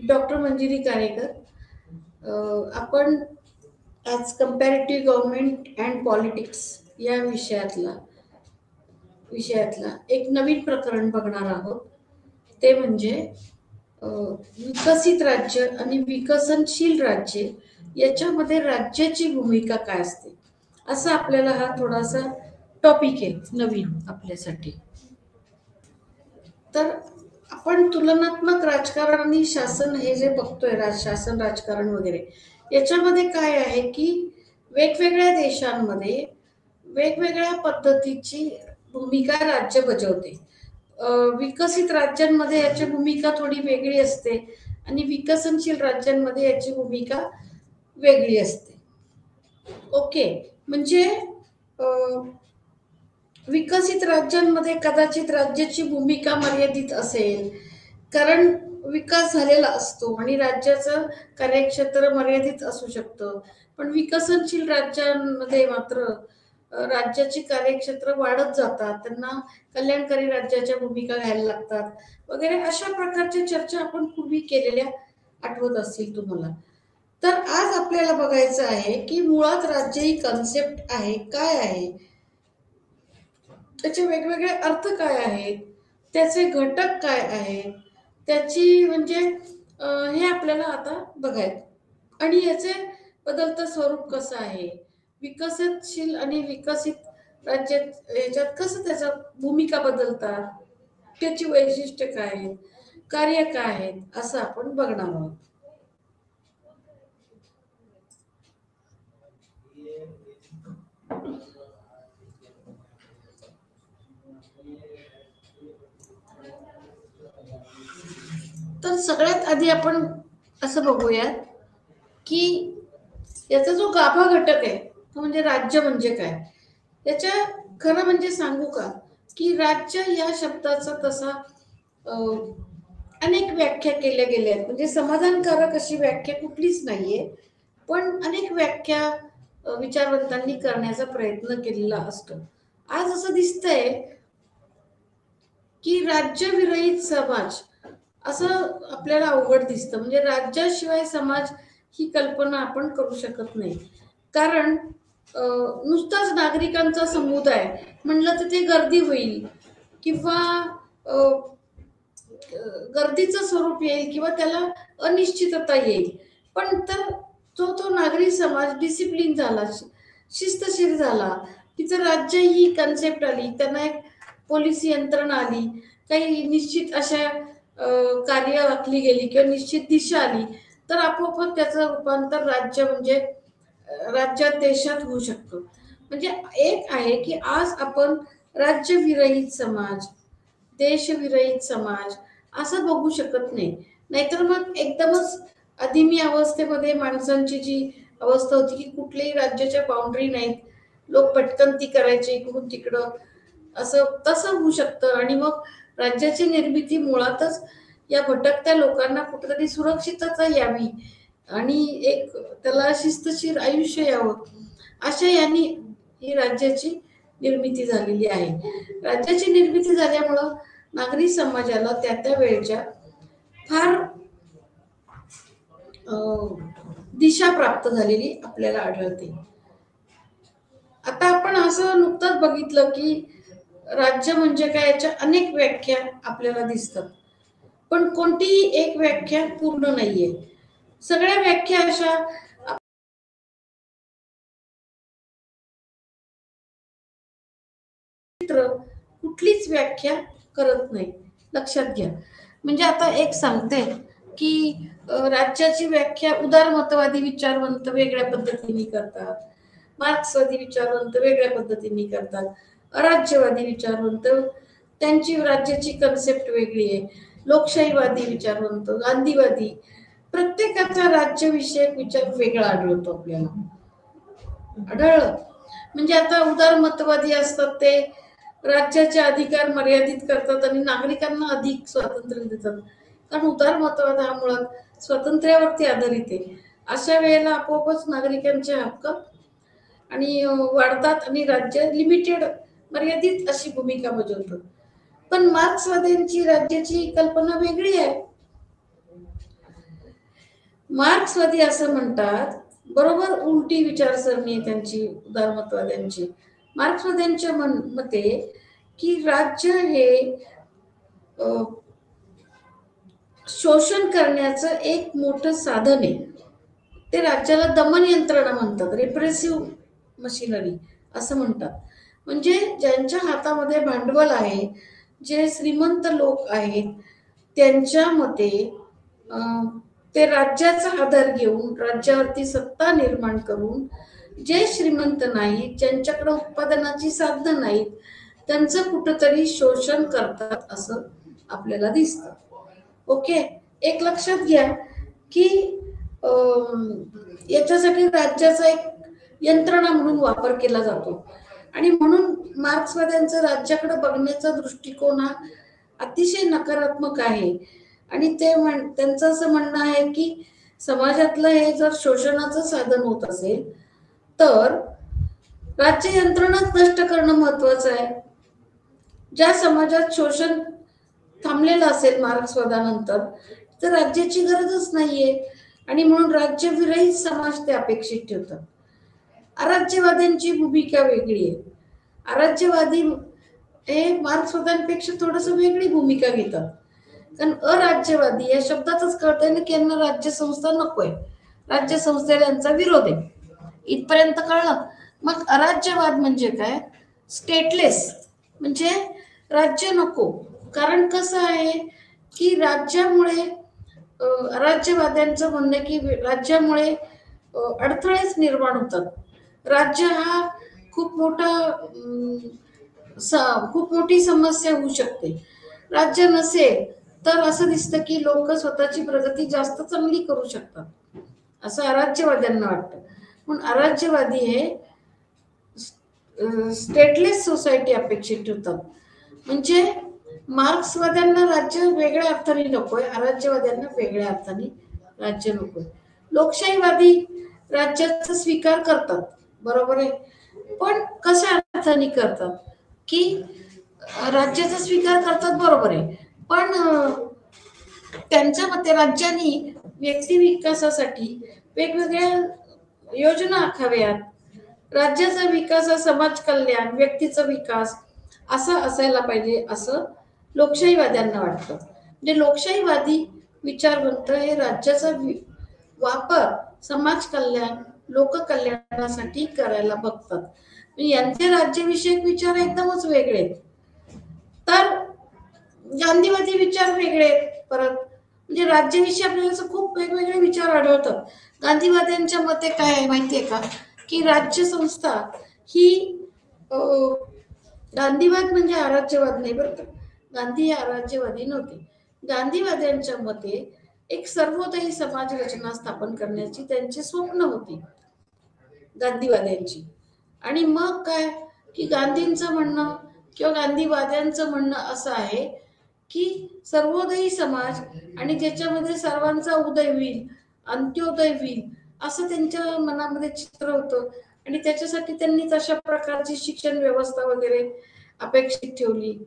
Doctor Manjiri Karekar. आपण आज comparative government and politics या विषयातला एक नवीन प्रकरण बघणार आहोत. ते म्हणजे विकसित राज्य आणि विकसनशील राज्य याच्यामध्ये राज्याची भूमिका काय असते, असा आपल्याला हा थोडासा टॉपिक आहे नवीन आपल्यासाठी. तर आपण तुलनात्मक राजकारण आणि शासन हे जे बघतोय, शासन राजकारण वगैरे, याच्यामध्ये काय आहे की वेगवेगळ्या देशांमध्ये वेगवेगळ्या पद्धतीची भूमिका राज्य बजावते. विकसित राज्यांमध्ये याची भूमिका थोडी वेगळी असते आणि विकसनशील राज्यांमध्ये याची भूमिका वेगळी असते. ओके, म्हणजे विकसित राज्यांमध्ये कदाचित राज्याची भूमिका मर्यादित असेल, कारण विकास झालेला असतो आणि राज्याचं कार्यक्षेत्र मर्यादित असू शकतं. पण विकसनशील राज्यांमध्ये मात्र राज्याची कार्यक्षेत्र वाढत जातात, त्यांना कल्याणकारी राज्याच्या भूमिका घ्यायला लागतात वगैरे. अशा प्रकारच्या चर्चा आपण पूर्वी केलेल्या आठवत असतील तुम्हाला. तर आज आपल्याला बघायचं आहे की मुळात राज्य ही कन्सेप्ट आहे काय आहे, त्याचे वेगवेगळे अर्थ काय आहेत, त्याचे घटक काय आहेत, त्याची म्हणजे हे आपल्याला आता बघायचं. आणि याचे बदलतं स्वरूप कसं आहे, विकसनशील आणि विकसित राज्यात याच्यात कसं त्याच्या भूमिका बदलतात, त्याची वैशिष्ट्य काय आहेत, कार्य काय आहेत, असं आपण बघणार आहोत. तर सगळ्यात आधी आपण असं बघूयात की याचा जो गाभा घटक आहे तो म्हणजे राज्य म्हणजे काय. याच्या खरं म्हणजे सांगू का की राज्य या शब्दाचा तसा अनेक व्याख्या केल्या गेल्या आहेत. म्हणजे समाधानकारक अशी व्याख्या कुठलीच नाहीये, पण अनेक व्याख्या विचारवंतांनी करण्याचा प्रयत्न केलेला असतो. आज असं दिसतंय की राज्यविरहित समाज असं आपल्याला अवघड दिसतं. म्हणजे राज्याशिवाय समाज ही कल्पना आपण करू शकत नाही, कारण नुसताच नागरिकांचा समुदाय म्हणलं तर ते गर्दी होईल किंवा गर्दीचं स्वरूप येईल किंवा त्याला अनिश्चितता येईल. पण तर तो नागरी समाज डिसिप्लिन झाला, शिस्तशीर झाला, तिचं राज्य ही कन्सेप्ट आली, त्यांना एक पोलिस यंत्रणा आली, काही निश्चित अशा कार्य आखली गेली किंवा निश्चित दिशा आली, तर आपोआप त्याचं रूपांतर राज्य म्हणजे राज्यात देशात होऊ शकतो. म्हणजे एक आहे की आज आपण राज्यविरहित समाज, देशविरहित समाज असं बघू शकत नाही. नाहीतर मग एकदमच आदिमी अवस्थेमध्ये माणसांची जी अवस्था होती की कुठल्याही राज्याच्या बाउंड्री नाहीत, लोक पटकन ती करायचे इकडून तिकडं, असं तसं होऊ शकतं. आणि मग राज्याची निर्मिती मुळातच या भटकत्या लोकांना कुठेतरी सुरक्षितता यावी आणि एक त्याला शिस्तशीर आयुष्य यावं, अशा यांनी ही राज्याची निर्मिती झालेली आहे. राज्याची निर्मिती झाल्यामुळं नागरी समाजाला त्या वेळच्या फार दिशा प्राप्त झालेली आपल्याला आढळते. आता आपण असं नुकतंच बघितलं की राज्य म्हणजे काय याच्या अनेक व्याख्या आपल्याला दिसतात, पण कोणतीही एक व्याख्या पूर्ण नाहीये. सगळ्या व्याख्या अशा कुठलीच व्याख्या करत नाही, लक्षात घ्या. म्हणजे आता एक सांगते की राज्याची व्याख्या उदारमतवादी विचारवंत वेगळ्या पद्धतीने करतात, मार्क्सवादी विचारवंत वेगळ्या पद्धतीने करतात, अराज्यवादी विचारवंत त्यांची राज्याची कन्सेप्ट वेगळी आहे, लोकशाहीवादी विचारवंत, गांधीवादी, प्रत्येकाचा राज्यविषयक विचार वेगळा आढळतो आपल्याला. आढळलं म्हणजे आता उदारमतवादी असतात ते राज्याचे अधिकार मर्यादित करतात आणि नागरिकांना अधिक स्वातंत्र्य देतात, कारण उदारमतवाद हा मुळात स्वातंत्र्यावरती आधारित आहे. अशा वेळेला आपोआपच नागरिकांचे हक्क आणि वाढतात आणि राज्य लिमिटेड मर्यादित अशी भूमिका बजावतात. पण मार्क्सवाद्यांची राज्याची कल्पना वेगळी आहे. मार्क्सवादी असं म्हणतात, बरोबर उलटी विचारसरणी आहे त्यांची उदारमतवाद्यांची. मार्क्सवाद्यांच्या मते की राज्य हे शोषण करण्याचं एक मोठं साधन आहे. ते राज्याला दमन यंत्रणा म्हणतात, रिप्रेसिव्ह मशिनरी असं म्हणतात. म्हणजे ज्यांच्या हातामध्ये भांडवल आहे, जे श्रीमंत लोक आहेत, त्यांच्या मते ते राज्याचा आधार घेऊन राज्यावरती सत्ता निर्माण करून जे श्रीमंत नाहीत, ज्यांच्याकडे उत्पादनाची साधनं नाहीत, त्यांचं कुठंतरी शोषण करतात असं आपल्याला दिसतं. ओके, एक लक्षात घ्या की याच्यासाठी राज्याचा एक यंत्रणा म्हणून वापर केला जातो. आणि म्हणून मार्क्सवाद्यांचं राज्याकडे बघण्याचा दृष्टिकोन हा अतिशय नकारात्मक आहे. आणि त्यांचं असं म्हणणं आहे की समाजातलं हे जर शोषणाचं साधन होत असेल तर राज्य यंत्रणाच नष्ट करणं महत्वाचं आहे. ज्या समाजात शोषण थांबलेलं असेल मार्क्सवादानंतर तर राज्याची गरजच नाहीये. आणि म्हणून राज्यविरहित समाज ते अपेक्षित ठेवतात. अराज्यवाद्यांची भूमिका वेगळी आहे. अराज्यवादी हे मार्क्सवाद्यांपेक्षा थोडस वेगळी भूमिका घेतात. कारण अराज्यवादी या शब्दातच कळतंय ना की यांना राज्यसंस्था नकोय, राज्यसंस्थेला यांचा विरोध आहे, इथपर्यंत कळलं. मग अराज्यवाद म्हणजे काय? स्टेटलेस, म्हणजे राज्य नको. कारण कसं आहे की राज्यामुळे राज्यवाद्यांचं म्हणणं की राज्यामुळे अडथळेच निर्माण होतात. राज्य हा खूप मोठी समस्या होऊ शकते. राज्य नसेल तर असं दिसतं की लोक स्वतःची प्रगती जास्त चांगली करू शकतात असं अराज्यवाद्यांना वाटतं. म्हणून अराज्यवादी हे स्टेटलेस सोसायटी अपेक्षित ठेवतात. म्हणजे मार्क्सवाद्यांना राज्य वेगळ्या अर्थाने नकोय, अराज्यवाद्यांना वेगळ्या अर्थाने राज्य नकोय. लोकशाहीवादी राज्याचा स्वीकार करतात, बरोबर आहे, पण कशा अर्थाने करतात की राज्याचा स्वीकार करतात, बरोबर आहे, पण त्यांच्या मते राज्यांनी व्यक्ती विकासासाठी वेगवेगळ्या योजना आखाव्यात. राज्याचा विकास हा समाज कल्याण, व्यक्तीचा विकास असा असायला पाहिजे असं लोकशाहीवाद्यांना वाटतं. म्हणजे लोकशाहीवादी विचारवंत हे राज्याचा वापर समाज कल्याण, लोककल्याणासाठी करायला बघतात. यांचे राज्यविषयक विचार एकदमच वेगळे आहेत. तर गांधीवादी विचार वेगळे आहेत. परत म्हणजे राज्याविषयी आपल्याला खूप वेगवेगळे विचार आढळतात. गांधीवाद्यांच्या मते काय आहे माहितीये का की राज्य संस्था ही गांधीवाद म्हणजे अराज्यवाद नाही बरं का. गांधी हे अराज्यवादी नव्हते. गांधीवाद्यांच्या मते एक सर्वोदयी समाज रचना स्थापन करण्याची त्यांची स्वप्न होती गांधीवाद्यांची. आणि मग काय की गांधींचं म्हणणं किंवा गांधीवाद्यांचं म्हणणं असं आहे की सर्वोदयी समाज आणि ज्याच्यामध्ये सर्वांचा उदय होईल, अंत्योदय होईल असं त्यांच्या मनामध्ये चित्र होतं. आणि त्याच्यासाठी त्यांनी तशा प्रकारची शिक्षण व्यवस्था वगैरे अपेक्षित ठेवली.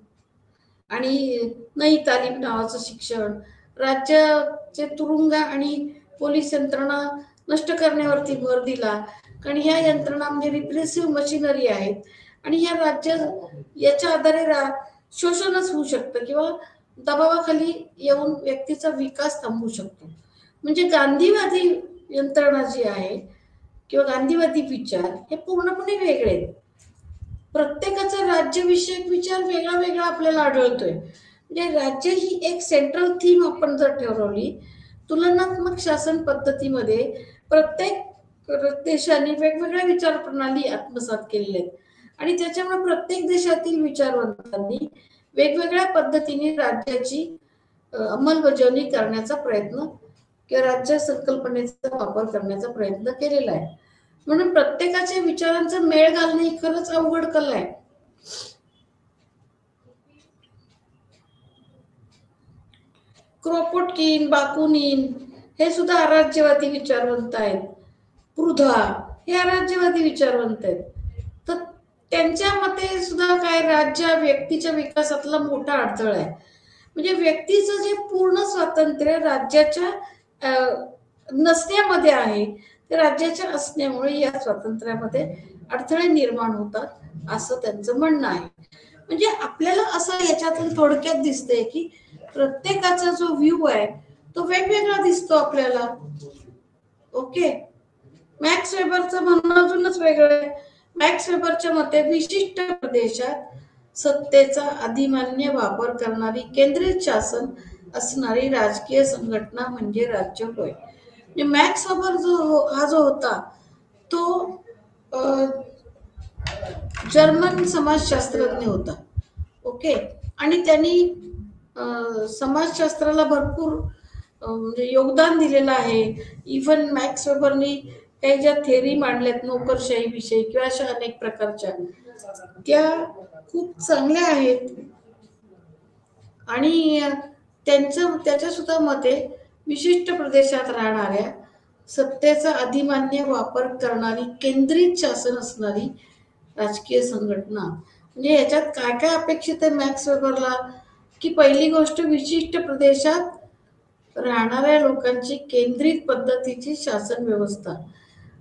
आणि नई तालीम नावाचं शिक्षण, राज्याचे तुरुंग आणि पोलीस यंत्रणा नष्ट करण्यावरती भर दिला. कारण ह्या यंत्रणा म्हणजे रिप्रेसिव्ह मशिनरी आहेत आणि ह्या राज्य याच्या आधारे शोषणच होऊ शकतं किंवा दबावाखाली येऊन व्यक्तीचा विकास थांबवू शकतो. म्हणजे गांधीवादी यंत्रणा जी आहे किंवा गांधीवादी विचार हे पूर्णपणे वेगळे आहेत. प्रत्येकाचा राज्यविषयक विचार वेगळा वेगळा आपल्याला आढळतोय. म्हणजे राज्य ही एक सेंट्रल थीम आपण जर ठरवली, तुलनात्मक शासन पद्धतीमध्ये प्रत्येक देशाने वेगवेगळ्या विचार प्रणाली आत्मसात केलेल्या आहेत आणि त्याच्यामुळे प्रत्येक देशातील विचारवंतांनी वेगवेगळ्या पद्धतीने राज्याची अंमलबजावणी करण्याचा प्रयत्न किंवा राज्य संकल्पनेचा वापर करण्याचा प्रयत्न केलेला आहे. म्हणून प्रत्येकाच्या विचारांचा मेळ घालणे ही खरंच अवघड कला आहे. क्रोपोटकिन, बाकुनिन हे सुद्धा अराज्यवादी विचारवंत आहेत. पृथा हे अराज्यवादी विचारवंत आहेत. तर त्यांच्या मते सुद्धा काय राज्य व्यक्तीच्या विकासातला मोठा अडथळा आहे. म्हणजे व्यक्तीचं जे पूर्ण स्वातंत्र्य राज्याच्या नसण्यामध्ये आहे, ते राज्याच्या असण्यामुळे या स्वातंत्र्यामध्ये अडथळे निर्माण होतात असं त्यांचं म्हणणं आहे. म्हणजे आपल्याला असं याच्यातून थोडक्यात दिसतंय की प्रत्येकाचा जो व्ह्यू आहे तो वेगवेगळा दिसतो आपल्याला. ओके. मॅक्स वेबरचं म्हणणं अजूनच वेगळं आहे. मॅक्स वेबरच्या मते विशिष्ट प्रदेशात सत्तेचा अधिमान्य वापर करणारी केंद्रित शासन असणारी राजकीय संघटना म्हणजे राज्य होय. म्हणजे मॅक्स वेबर हा जो होता तो जर्मन समाजशास्त्रज्ञ होता. ओके. आणि त्यांनी समाजशास्त्राला भरपूर म्हणजे योगदान दिलेलं आहे. इव्हन मॅक्स वेबरनी काही ज्या थेरी मांडल्यात नोकरशाही विषयी किंवा अशा अनेक प्रकारच्या, त्या खूप चांगल्या आहेत. आणि त्याच्या सुद्धा मते विशिष्ट प्रदेशात राहणाऱ्या सत्तेचा अधिमान्य वापर करणारी केंद्रित शासन असणारी राजकीय संघटना. म्हणजे याच्यात काय काय अपेक्षित आहे मॅक्स वेबरला, की पहिली गोष्ट विशिष्ट प्रदेशात राहणाऱ्या लोकांची केंद्रित पद्धतीची शासन व्यवस्था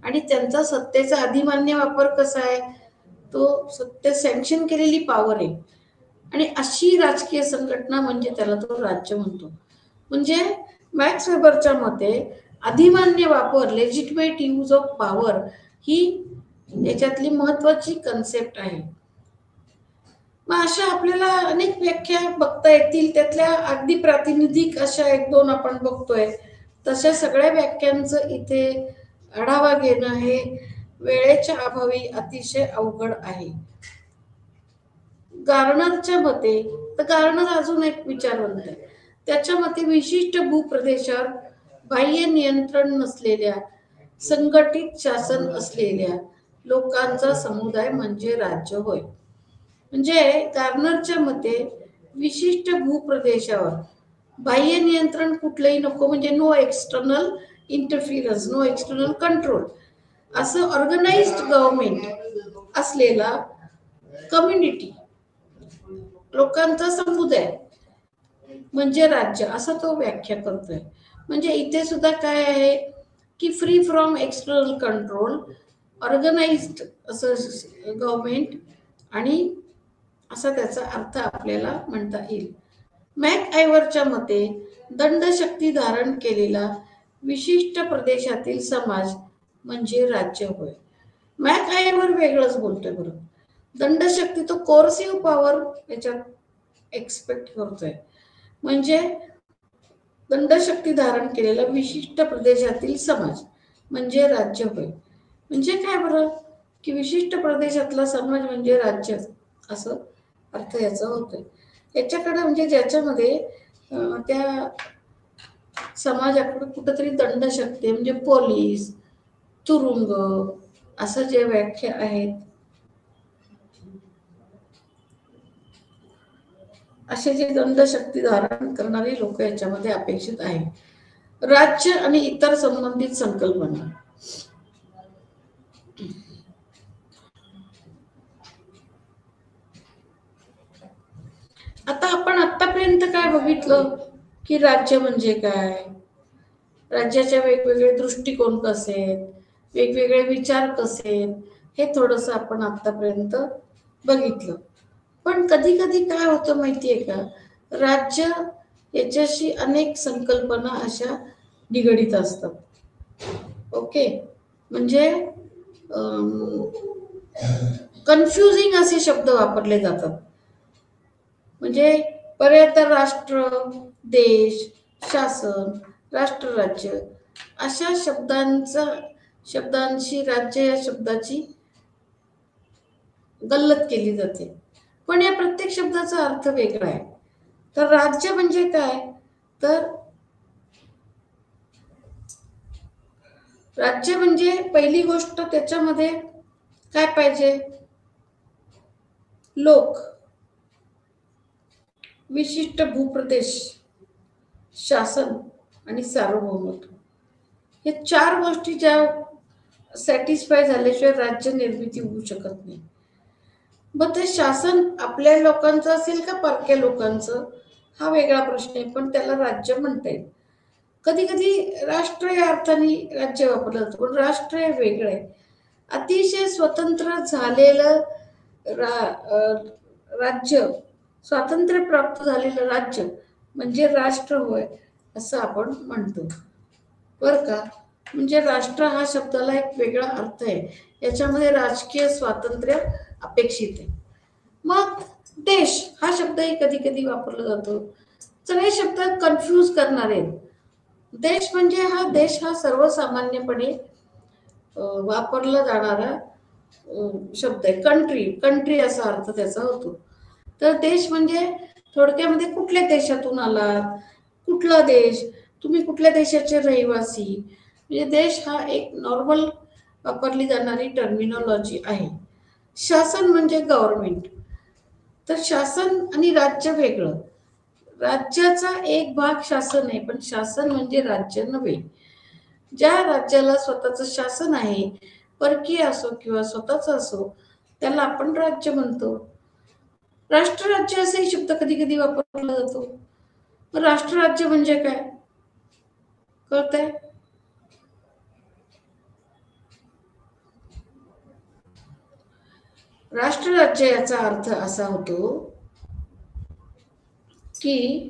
आणि त्यांचा सत्तेचा अधिमान्य वापर कसा आहे, तो सत्य सँक्शन केलेली पॉवर आहे आणि अशी राजकीय संघटना म्हणजे त्याला तो राज्य म्हणतो. म्हणजे मॅक्स वेबरच्या मते अधिमान्य वापर, लेजिटिमेट यूज ऑफ पॉवर ही याच्यातली महत्वाची कन्सेप्ट आहे. मग अशा आपल्याला अनेक व्याख्या बघता येतील, त्यातल्या अगदी प्रातिनिधिक अशा एक दोन आपण बघतोय. तशा सगळ्या व्याख्यांचं इथे आढावा घेणं हे वेळेच्या अभावी अतिशय अवघड आहे. गार्नरच्या मते, तर गार्नर अजून एक विचारवंत आहे. त्याच्या मते विशिष्ट भूप्रदेशावर बाह्य नियंत्रण नसलेल्या संघटित शासन असलेल्या लोकांचा समुदाय म्हणजे राज्य होय. म्हणजे गार्नरच्या मते विशिष्ट भूप्रदेशावर बाह्य नियंत्रण कुठलंही नको, म्हणजे no external interference, no external control, असं ऑर्गनाइज्ड गव्हर्नमेंट असलेला कम्युनिटी, लोकांचा समुदाय म्हणजे राज्य, असं तो व्याख्या करतोय. म्हणजे इथे सुद्धा काय आहे की free from external control, organised असं गव्हर्नमेंट आणि असा त्याचा अर्थ आपल्याला म्हणता येईल. मॅक आयवरच्या मते दंडशक्ती धारण केलेला विशिष्ट प्रदेशातील समाज म्हणजे राज्य होय. मॅक आयवर वेगळंच बोलतोय बरं. दंडशक्ती तो कोर्सिव्ह पॉवर याच्यात एक्सपेक्ट करतोय. म्हणजे दंडशक्ती धारण केलेला विशिष्ट प्रदेशातील समाज म्हणजे राज्य होय. म्हणजे काय बरं, की विशिष्ट प्रदेशातला समाज म्हणजे राज्य, असं अर्थ याचा होतोय. याच्याकडे म्हणजे ज्याच्यामध्ये त्या समाजाकडे कुठंतरी दंडशक्ती म्हणजे पोलीस, तुरुंग, असं जे व्याख्या आहेत, असे जे दंडशक्ती धारण करणारी लोक याच्यामध्ये अपेक्षित आहे. राज्य आणि इतर संबंधित संकल्पना. आता आपण आतापर्यंत काय बघितलं की राज्य म्हणजे काय, राज्याच्या वेगवेगळे दृष्टिकोन कसे आहेत, वेगवेगळे विचार कसे आहेत, हे थोडस आपण आतापर्यंत बघितलं. पण कधी कधी काय होतं माहितीये का, राज्य याच्याशी अनेक संकल्पना अशा निगडीत असतात. ओके. म्हणजे कन्फ्युजिंग असे शब्द वापरले जातात. म्हणजे पर्यंत राष्ट्र, देश, शासन, राष्ट्रराज्य अशा शब्दांशी राज्य या शब्दाची गल्लत केली जाते. पण या प्रत्येक शब्दाचा अर्थ वेगळा आहे. तर राज्य म्हणजे काय, तर राज्य म्हणजे पहिली गोष्ट त्याच्यामध्ये काय पाहिजे, लोक, विशिष्ट भूप्रदेश, शासन आणि सार्वभौमत्व. हे चार गोष्टी ज्या सॅटिस्फाय झाल्याशिवाय राज्य निर्मिती होऊ शकत नाही. मग ते शासन आपल्या लोकांचं असेल का परक्या लोकांचं, हा वेगळा प्रश्न आहे, पण त्याला राज्य म्हणता येईल. कधी कधी राष्ट्र या अर्थाने राज्य वापरलं जातं, पण राष्ट्र हे वेगळं आहे. अतिशय स्वतंत्र झालेलं राज्य, स्वातंत्र्य प्राप्त झालेलं राज्य म्हणजे राष्ट्र होय, असं आपण म्हणतो बरं का. म्हणजे राष्ट्र हा शब्दाला एक वेगळा अर्थ आहे, याच्यामध्ये राजकीय स्वातंत्र्य अपेक्षित आहे. मग देश हा शब्दही कधी कधी वापरला जातो. सगळे शब्द कन्फ्यूज करणारे आहेत. देश म्हणजे देश हा सर्वसामान्यपणे वापरला जाणारा शब्द आहे. कंट्री, कंट्री असा अर्थ त्याचा होतो. तर देश म्हणजे थोडक्यामध्ये कुठल्या देशातून आलात, कुठला देश, तुम्ही कुठल्या देशाचे रहिवासी, म्हणजे देश हा एक नॉर्मल वापरली जाणारी टर्मिनॉलॉजी आहे. शासन म्हणजे गव्हर्नमेंट. तर शासन आणि राज्य वेगळं. राज्याचा एक भाग शासन आहे, पण शासन म्हणजे राज्य नव्हे. ज्या राज्याला स्वतःचं शासन आहे, परकीय असो किंवा स्वतःच असो, त्याला आपण राज्य म्हणतो. राष्ट्रराज्य असाही शब्द कधी कधी वापरला जातो. राष्ट्रराज्य म्हणजे काय कळतंय? राष्ट्रराज्य याचा अर्थ असा होतो की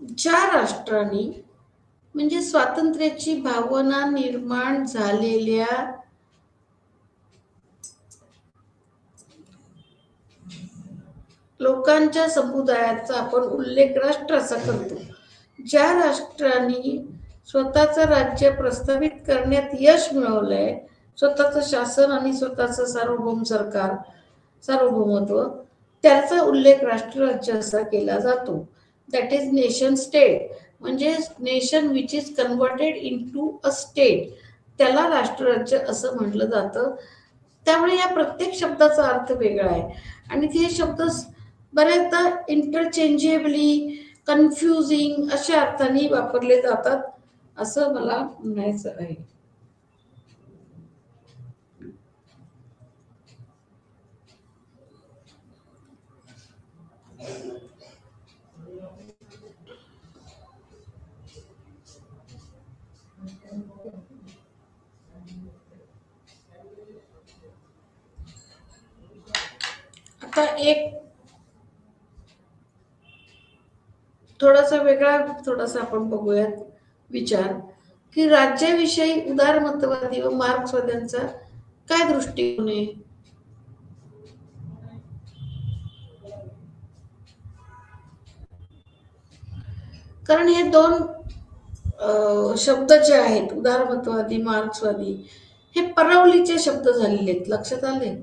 ज्या राष्ट्रांनी म्हणजे स्वातंत्र्याची भावना निर्माण झालेल्या लोकांच्या समुदायाचा आपण उल्लेख राष्ट्र असा करतो. ज्या राष्ट्रांनी स्वतःचं राज्य प्रस्थापित करण्यात यश मिळवलंय, स्वतःचं शासन आणि स्वतःचं सार्वभौम सरकार, सार्वभौमत्व, त्याचा उल्लेख राष्ट्रराज्य असा केला जातो. That is nation state. म्हणजे nation which is converted into a state, त्याला राष्ट्रराज्य असं म्हटलं जातं. त्यामुळे या प्रत्येक शब्दाचा अर्थ वेगळा आहे आणि ते शब्द बऱ्याचदा इंटरचेंजेबली, कन्फ्युजिंग अशा अर्थाने वापरले जातात, असं मला म्हणायचं आहे. आता एक थोडासा वेगळा थोडासा आपण बघूयात विचार की राज्याविषयी उदारमतवादी व मार्क्सवाद्यांचा काय दृष्टिकोन आहे. कारण हे दोन शब्द जे आहेत, उदारमतवादी, मार्क्सवादी, हे परवलीचे शब्द झालेले आहेत. लक्षात आले?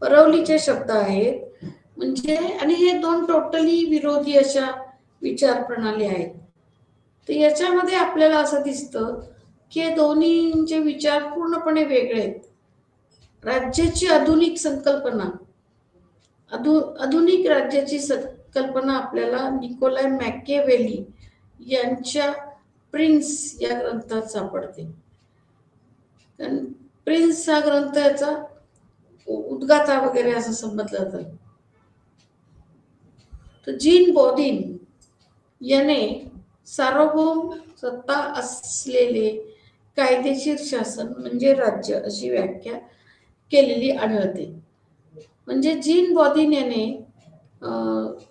परवलीचे शब्द आहेत. म्हणजे आणि हे दोन टोटली विरोधी अशा विचार प्रणाली आहेत. तर याच्यामध्ये आपल्याला असं दिसतं की हे दोन्हींचे विचार पूर्णपणे वेगळे आहेत. राज्याची आधुनिक संकल्पना, आधुनिक राज्याची संकल्पना आपल्याला निकोलाय मॅकियावेली यांच्या प्रिन्स या ग्रंथात सापडते. प्रिन्स हा ग्रंथ याचा उद्गाता वगैरे असं समजलं जातं. तर जीन बॉदिन याने सार्वभौम सत्ता असलेले कायदेशीर शासन म्हणजे राज्य अशी व्याख्या केलेली आढळते. म्हणजे जीन बॉदिन याने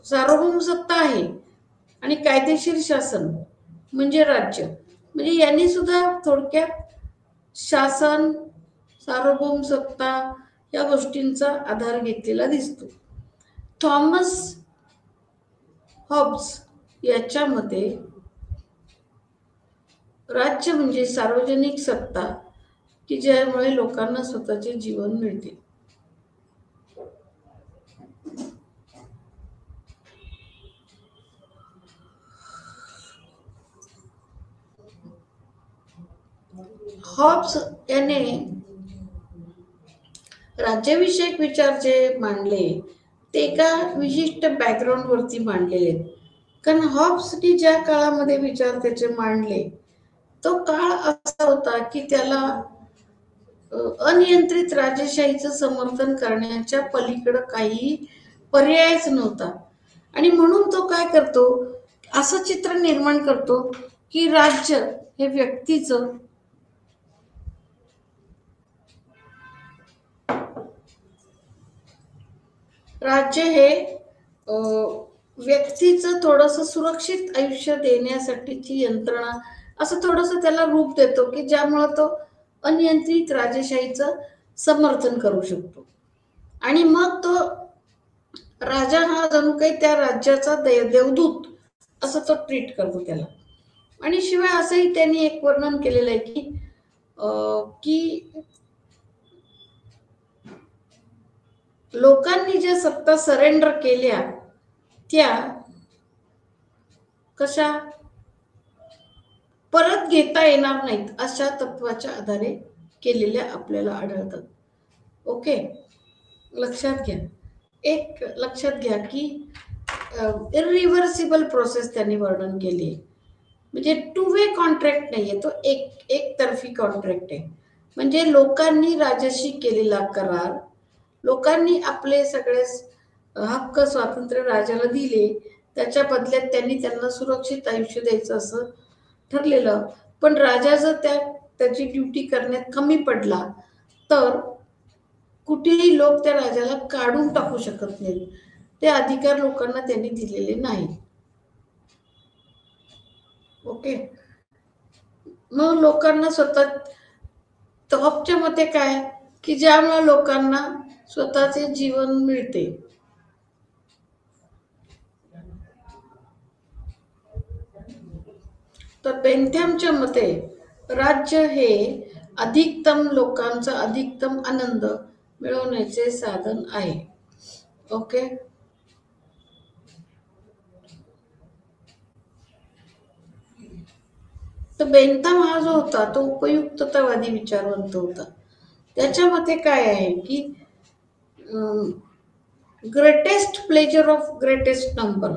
सार्वभौम सत्ता आहे आणि कायदेशीर शासन म्हणजे राज्य, म्हणजे यांनी सुद्धा थोडक्यात शासन, सार्वभौम सत्ता या गोष्टींचा आधार घेतलेला दिसतो. थॉमस हॉब्स याच्या मते राज्य म्हणजे सार्वजनिक सत्ता की ज्यामुळे लोकांना स्वतःचे जीवन मिळते. हॉब्स याने राज्याविषयक विचार जे मांडले ते एका विशिष्ट बॅकग्राऊंड वरती मांडलेले आहेत. कारण हॉब्सनी ज्या काळामध्ये विचार त्याचे मांडले तो काळ असा होता की त्याला अनियंत्रित राजेशाहीचं समर्थन करण्याच्या पलीकडे काही पर्यायच नव्हता आणि म्हणून तो काय करतो, असं चित्र निर्माण करतो की राज्य हे व्यक्तीचं राज्य हे व्यक्तीचं थोडंसं सुरक्षित आयुष्य देण्यासाठीची यंत्रणा, असं थोडंसं त्याला रूप देतो की ज्यामुळं तो अनियंत्रित राजेशाहीचं समर्थन करू शकतो. आणि मग तो राजा हा जणू काही त्या राज्याचा देवदूत असं तो ट्रीट करतो त्याला. आणि शिवाय असंही त्यांनी एक वर्णन केलेलं आहे की लोकांनी ज्या सत्ता सरेंडर केल्या त्या कशा परत घेता येणार नाहीत अशा तत्वाच्या आधारे केलेल्या आपल्याला आढळतात. ओके, लक्षात घ्या. एक लक्षात घ्या की इरिव्हर्सिबल प्रोसेस त्यांनी वर्णन केली. म्हणजे टू वे कॉन्ट्रॅक्ट नाहीये, तो एकतर्फी कॉन्ट्रॅक्ट आहे. म्हणजे लोकांनी राजाशी केलेला करार, लोकांनी आपले सगळे हक्क स्वातंत्र्य राजाला दिले, त्याच्या बदल्यात त्यांनी त्यांना सुरक्षित आयुष्य द्यायचं असं ठरलेलं. पण राजा जर त्याची ड्युटी करण्यात कमी पडला तर कुठेही लोक त्या राजाला काढून टाकू शकत नाही. ते अधिकार लोकांना त्यांनी दिलेले नाही. ओके, मग लोकांना स्वतः टॉपच्या मते काय की ज्यामुळे लोकांना स्वतःचे जीवन मिळते. तर बेंथॅमच्या मते राज्य हे अधिकतम लोकांचा अधिकतम आनंद मिळवण्याचे साधन आहे. ओके, तर बेंथम हा जो होता तो उपयुक्ततावादी विचारवंत होता. त्याच्या मते काय आहे की greatest pleasure of greatest number,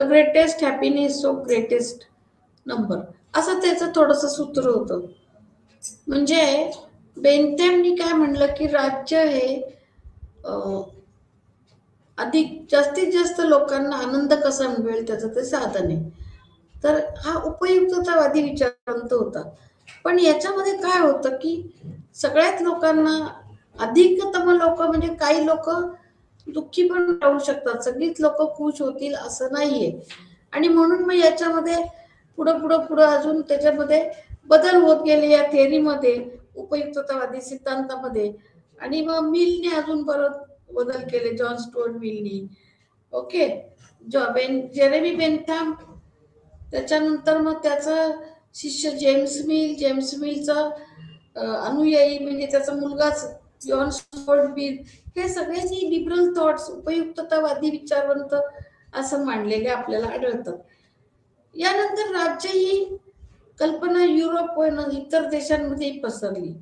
greatest happiness of greatest number, असं त्याचं थोडंसं सूत्र होतं. म्हणजे बेंथॅमनी काय म्हणलं की राज्य हे अधिक जास्तीत जास्त लोकांना आनंद कसा मिळेल त्याचं ते साधन आहे. तर हा उपयुक्ततावादी विचारवंत होता. पण याच्यामध्ये काय होतं की सगळ्याच लोकांना, अधिकतम लोक म्हणजे काही लोक दुःखी पण राहू शकतात, सगळीच लोक खुश होतील असं नाहीये. आणि म्हणून मग याच्यामध्ये पुढं पुढं पुढं अजून त्याच्यामध्ये बदल होत गेले या थेअरीमध्ये, उपयुक्ततावादी सिद्धांतामध्ये. आणि मग मिलने अजून परत बदल केले, जॉन स्टुअर्ट मिलनी. ओके, जेरेमी बेंथॅम, त्याच्यानंतर मग त्याचा शिष्य जेम्स मिलचा अनुयायी म्हणजे त्याचा मुलगाच जॉन स्टुअर्ट मिल, हे सगळ्यांनी लिबरल थॉट्स, उपयुक्ततावादी विचारवंत असं मांडलेले आपल्याला आढळतात. यानंतर राज्य ही कल्पना युरोप व इतर देशांमध्ये पसरली.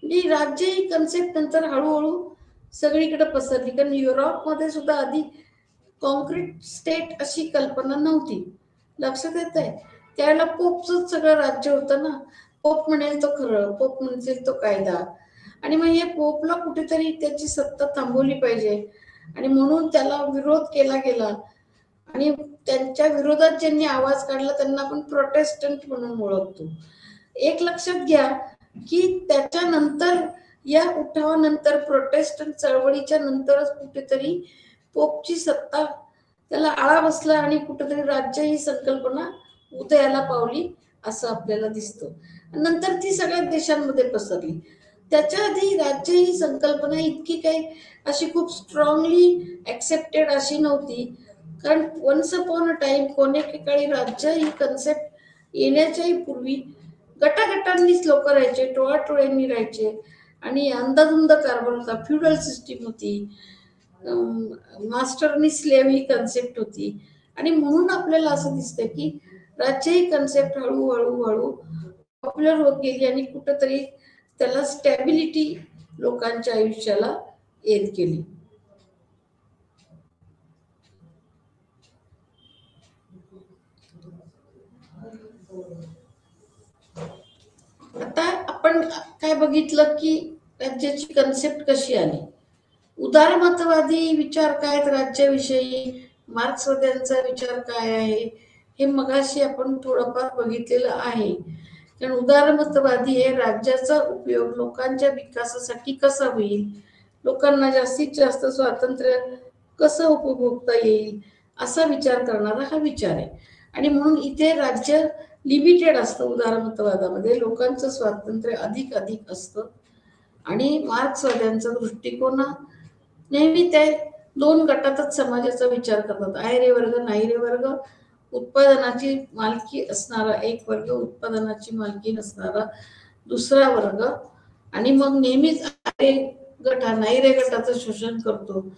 म्हणजे राज्य ही कन्सेप्ट नंतर हळूहळू सगळीकडे पसरली, कारण युरोपमध्ये सुद्धा आधी कॉन्क्रीट स्टेट अशी कल्पना नव्हती. लक्षात येत आहे, त्यावेळेला पोपच सगळं राज्य होतं ना. पोप म्हणेल तो खरं, पोप म्हणेल तो कायदा. आणि मग हे पोपला कुठेतरी त्याची सत्ता थांबवली पाहिजे आणि म्हणून त्याला विरोध केला गेला. आणि त्यांच्या विरोधात ज्यांनी आवाज काढला त्यांना आपण प्रोटेस्टंट म्हणून ओळखतो. एक लक्षात घ्या की त्याच्यानंतर या उठावानंतर, प्रोटेस्टंट चळवळीच्या नंतरच कुठेतरी पोपची सत्ता त्याला आळा बसला आणि कुठेतरी राज्य ही संकल्पना उदयाला पावली असं आपल्याला दिसतं. नंतर ती सगळ्या देशांमध्ये पसरली. त्याच्या आधी राज्य ही संकल्पना इतकी काही अशी खूप स्ट्रॉंगली ऍक्सेप्टेड अशी नव्हती. कारण वन्स अपॉन अ टाइम, कोणत्या काळी राज्य ही कन्सेप्ट येण्याच्याही पूर्वी गटागटांनीच लोक राहायचे, टोळाटोळ्यांनी राहायचे आणि अंधाधुंद कारभार होता. फ्युडल सिस्टीम होती, मास्टरनी स्लेव्ह ही कन्सेप्ट होती. आणि म्हणून आपल्याला असं दिसतं की राज्य ही कन्सेप्ट हळूहळू हळू पॉप्युलर होत गेली आणि कुठंतरी त्याला स्टॅबिलिटी लोकांच्या आयुष्याला येत गेली. आता आपण काय बघितलं की राज्याची कन्सेप्ट कशी आली. उदारमतवादी विचार काय आहेत राज्याविषयी, मार्क्सवाद्यांचा विचार काय आहे, हे मगाशी आपण थोडंफार बघितलेलं आहे. कारण उदारमतवादी हे राज्याचा उपयोग लोकांच्या विकासासाठी कसा होईल, लोकांना जास्तीत जास्त स्वातंत्र्य कसं उपभोगता येईल असा विचार करणारा हा विचार आहे. आणि म्हणून इथे राज्य लिमिटेड असतं उदारमतवादामध्ये, लोकांचं स्वातंत्र्य अधिक अधिक असतं. आणि मार्क्सवाद्यांचा दृष्टिकोन नेहमी ते दोन गटातच समाजाचा विचार करतात. आहे रे वर्ग, नाही रे वर्ग. उत्पादनाची मालकी असणारा एक वर्ग, उत्पादनाची मालकी नसणारा दुसरा वर्ग. आणि मग नेहमीच आहे गट हा नाही रे गटाचं शोषण करतो.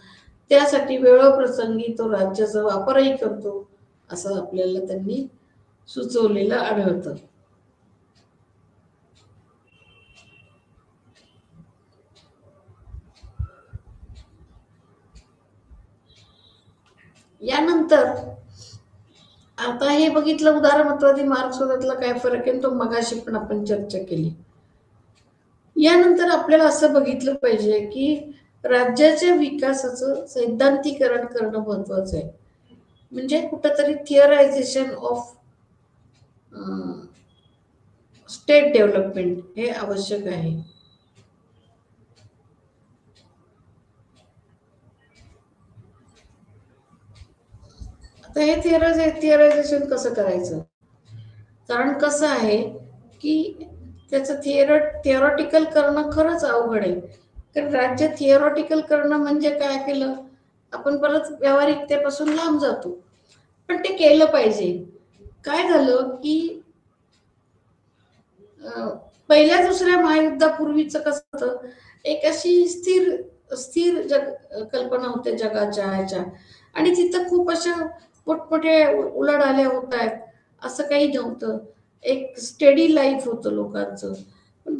त्यासाठी वेळोप्रसंगी तो राज्याचा वापरही करतो, असं आपल्याला त्यांनी सुचवलेलं आढळतं. यानंतर आता हे बघितलं उदारमतवादी मार्क्सवादातला काय फरक आहे, तो मगाशी पण आपण चर्चा केली. यानंतर आपल्याला असं बघितलं पाहिजे की राज्याच्या विकासाचं सैद्धांतिकरण करणं महत्वाचं आहे. म्हणजे कुठंतरी थिअरायझेशन ऑफ स्टेट डेव्हलपमेंट हे आवश्यक आहे. आता हे थिअरायझेशन कसं करायचं, कारण कसं आहे की त्याचं थिअरॉटिकल करणं खरंच अवघड आहे. कारण राज्य थिअरॉटिकल करणं म्हणजे काय केलं, आपण परत व्यावहारिकतेपासून लांब जातो. पण ते केलं पाहिजे. काय झालं की पहिल्या दुसऱ्या महायुद्धापूर्वीचं कसं होतं, एक अशी स्थिर स्थिर कल्पना होते जगाच्या ह्याच्या, आणि तिथं खूप अशा मोठमोठ्या उलाढाल्या होत आहेत असं काही नव्हतं. एक स्टेडी लाईफ होतं लोकांचं. पण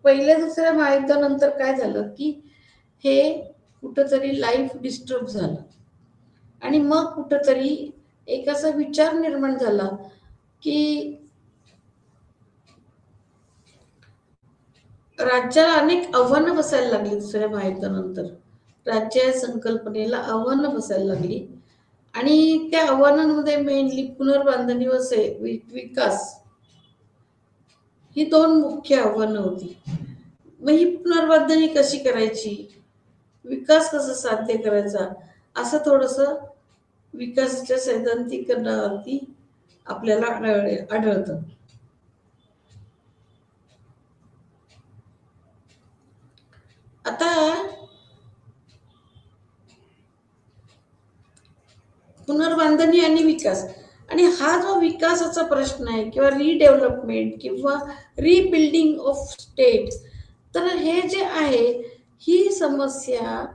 पहिल्या दुसऱ्या महायुद्धानंतर काय झालं की हे कुठंतरी लाईफ डिस्टर्ब झालं. आणि मग कुठंतरी एक असा विचार निर्माण झाला की राज्याला अनेक आव्हानं बसायला लागली. दुसऱ्या महायुद्धानंतर राज्य संकल्पनेला आव्हानं बसायला लागली. आणि त्या आव्हानांमध्ये मेनली पुनर्बांधणी व विकास ही दोन मुख्य आव्हानं होती. मग ही पुनर्बांधणी कशी करायची, विकास कसा साध्य करायचा, असं थोडंसं विकासाच्या सैद्धांतिकरणावरती आपल्याला आढळतं. आता पुनर्बांधणी आणि विकास, आणि हा जो विकासाचा प्रश्न आहे किंवा रिडेव्हलपमेंट किंवा रिबिल्डिंग ऑफ स्टेट, तर हे जे आहे ही समस्या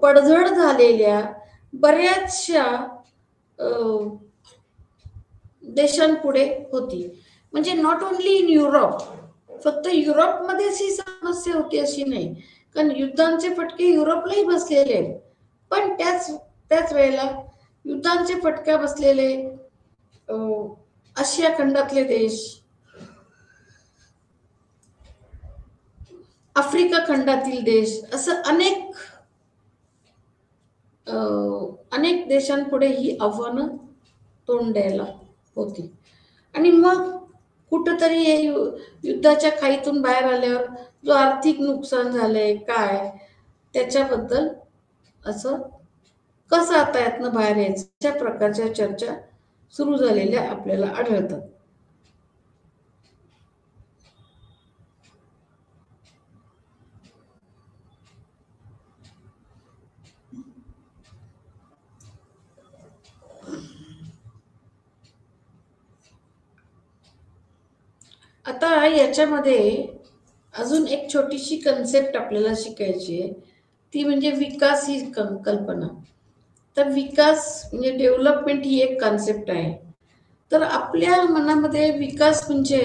पडझड झालेल्या बऱ्याचशा देशांपुढे होती. म्हणजे नॉट ओनली इन युरोप, फक्त युरोपमध्येच ही समस्या होती अशी नाही, कारण युद्धांचे फटके युरोपलाही बसलेले आहेत. पण त्याच वेळेला युद्धांचे फटका बसलेले आशिया खंडातले देश, आफ्रिका खंडातील देश, असं अनेक देशांपुढे ही आव्हानं तोंड द्यायला होती. आणि मग कुठंतरी हे युद्धाच्या खाईतून बाहेर आल्यावर जो आर्थिक नुकसान झालंय काय, त्याच्याबद्दल असं कसं आता यातनं बाहेर यायचं, अशा प्रकारच्या चर्चा सुरू झालेल्या आपल्याला आढळतात. आता याच्यामध्ये अजून एक छोटीशी कन्सेप्ट आपल्याला शिकायची आहे, ती म्हणजे विकास ही कल्पना. तर विकास म्हणजे डेव्हलपमेंट ही एक कॉन्सेप्ट आहे. तर आपल्या मनामध्ये विकास म्हणजे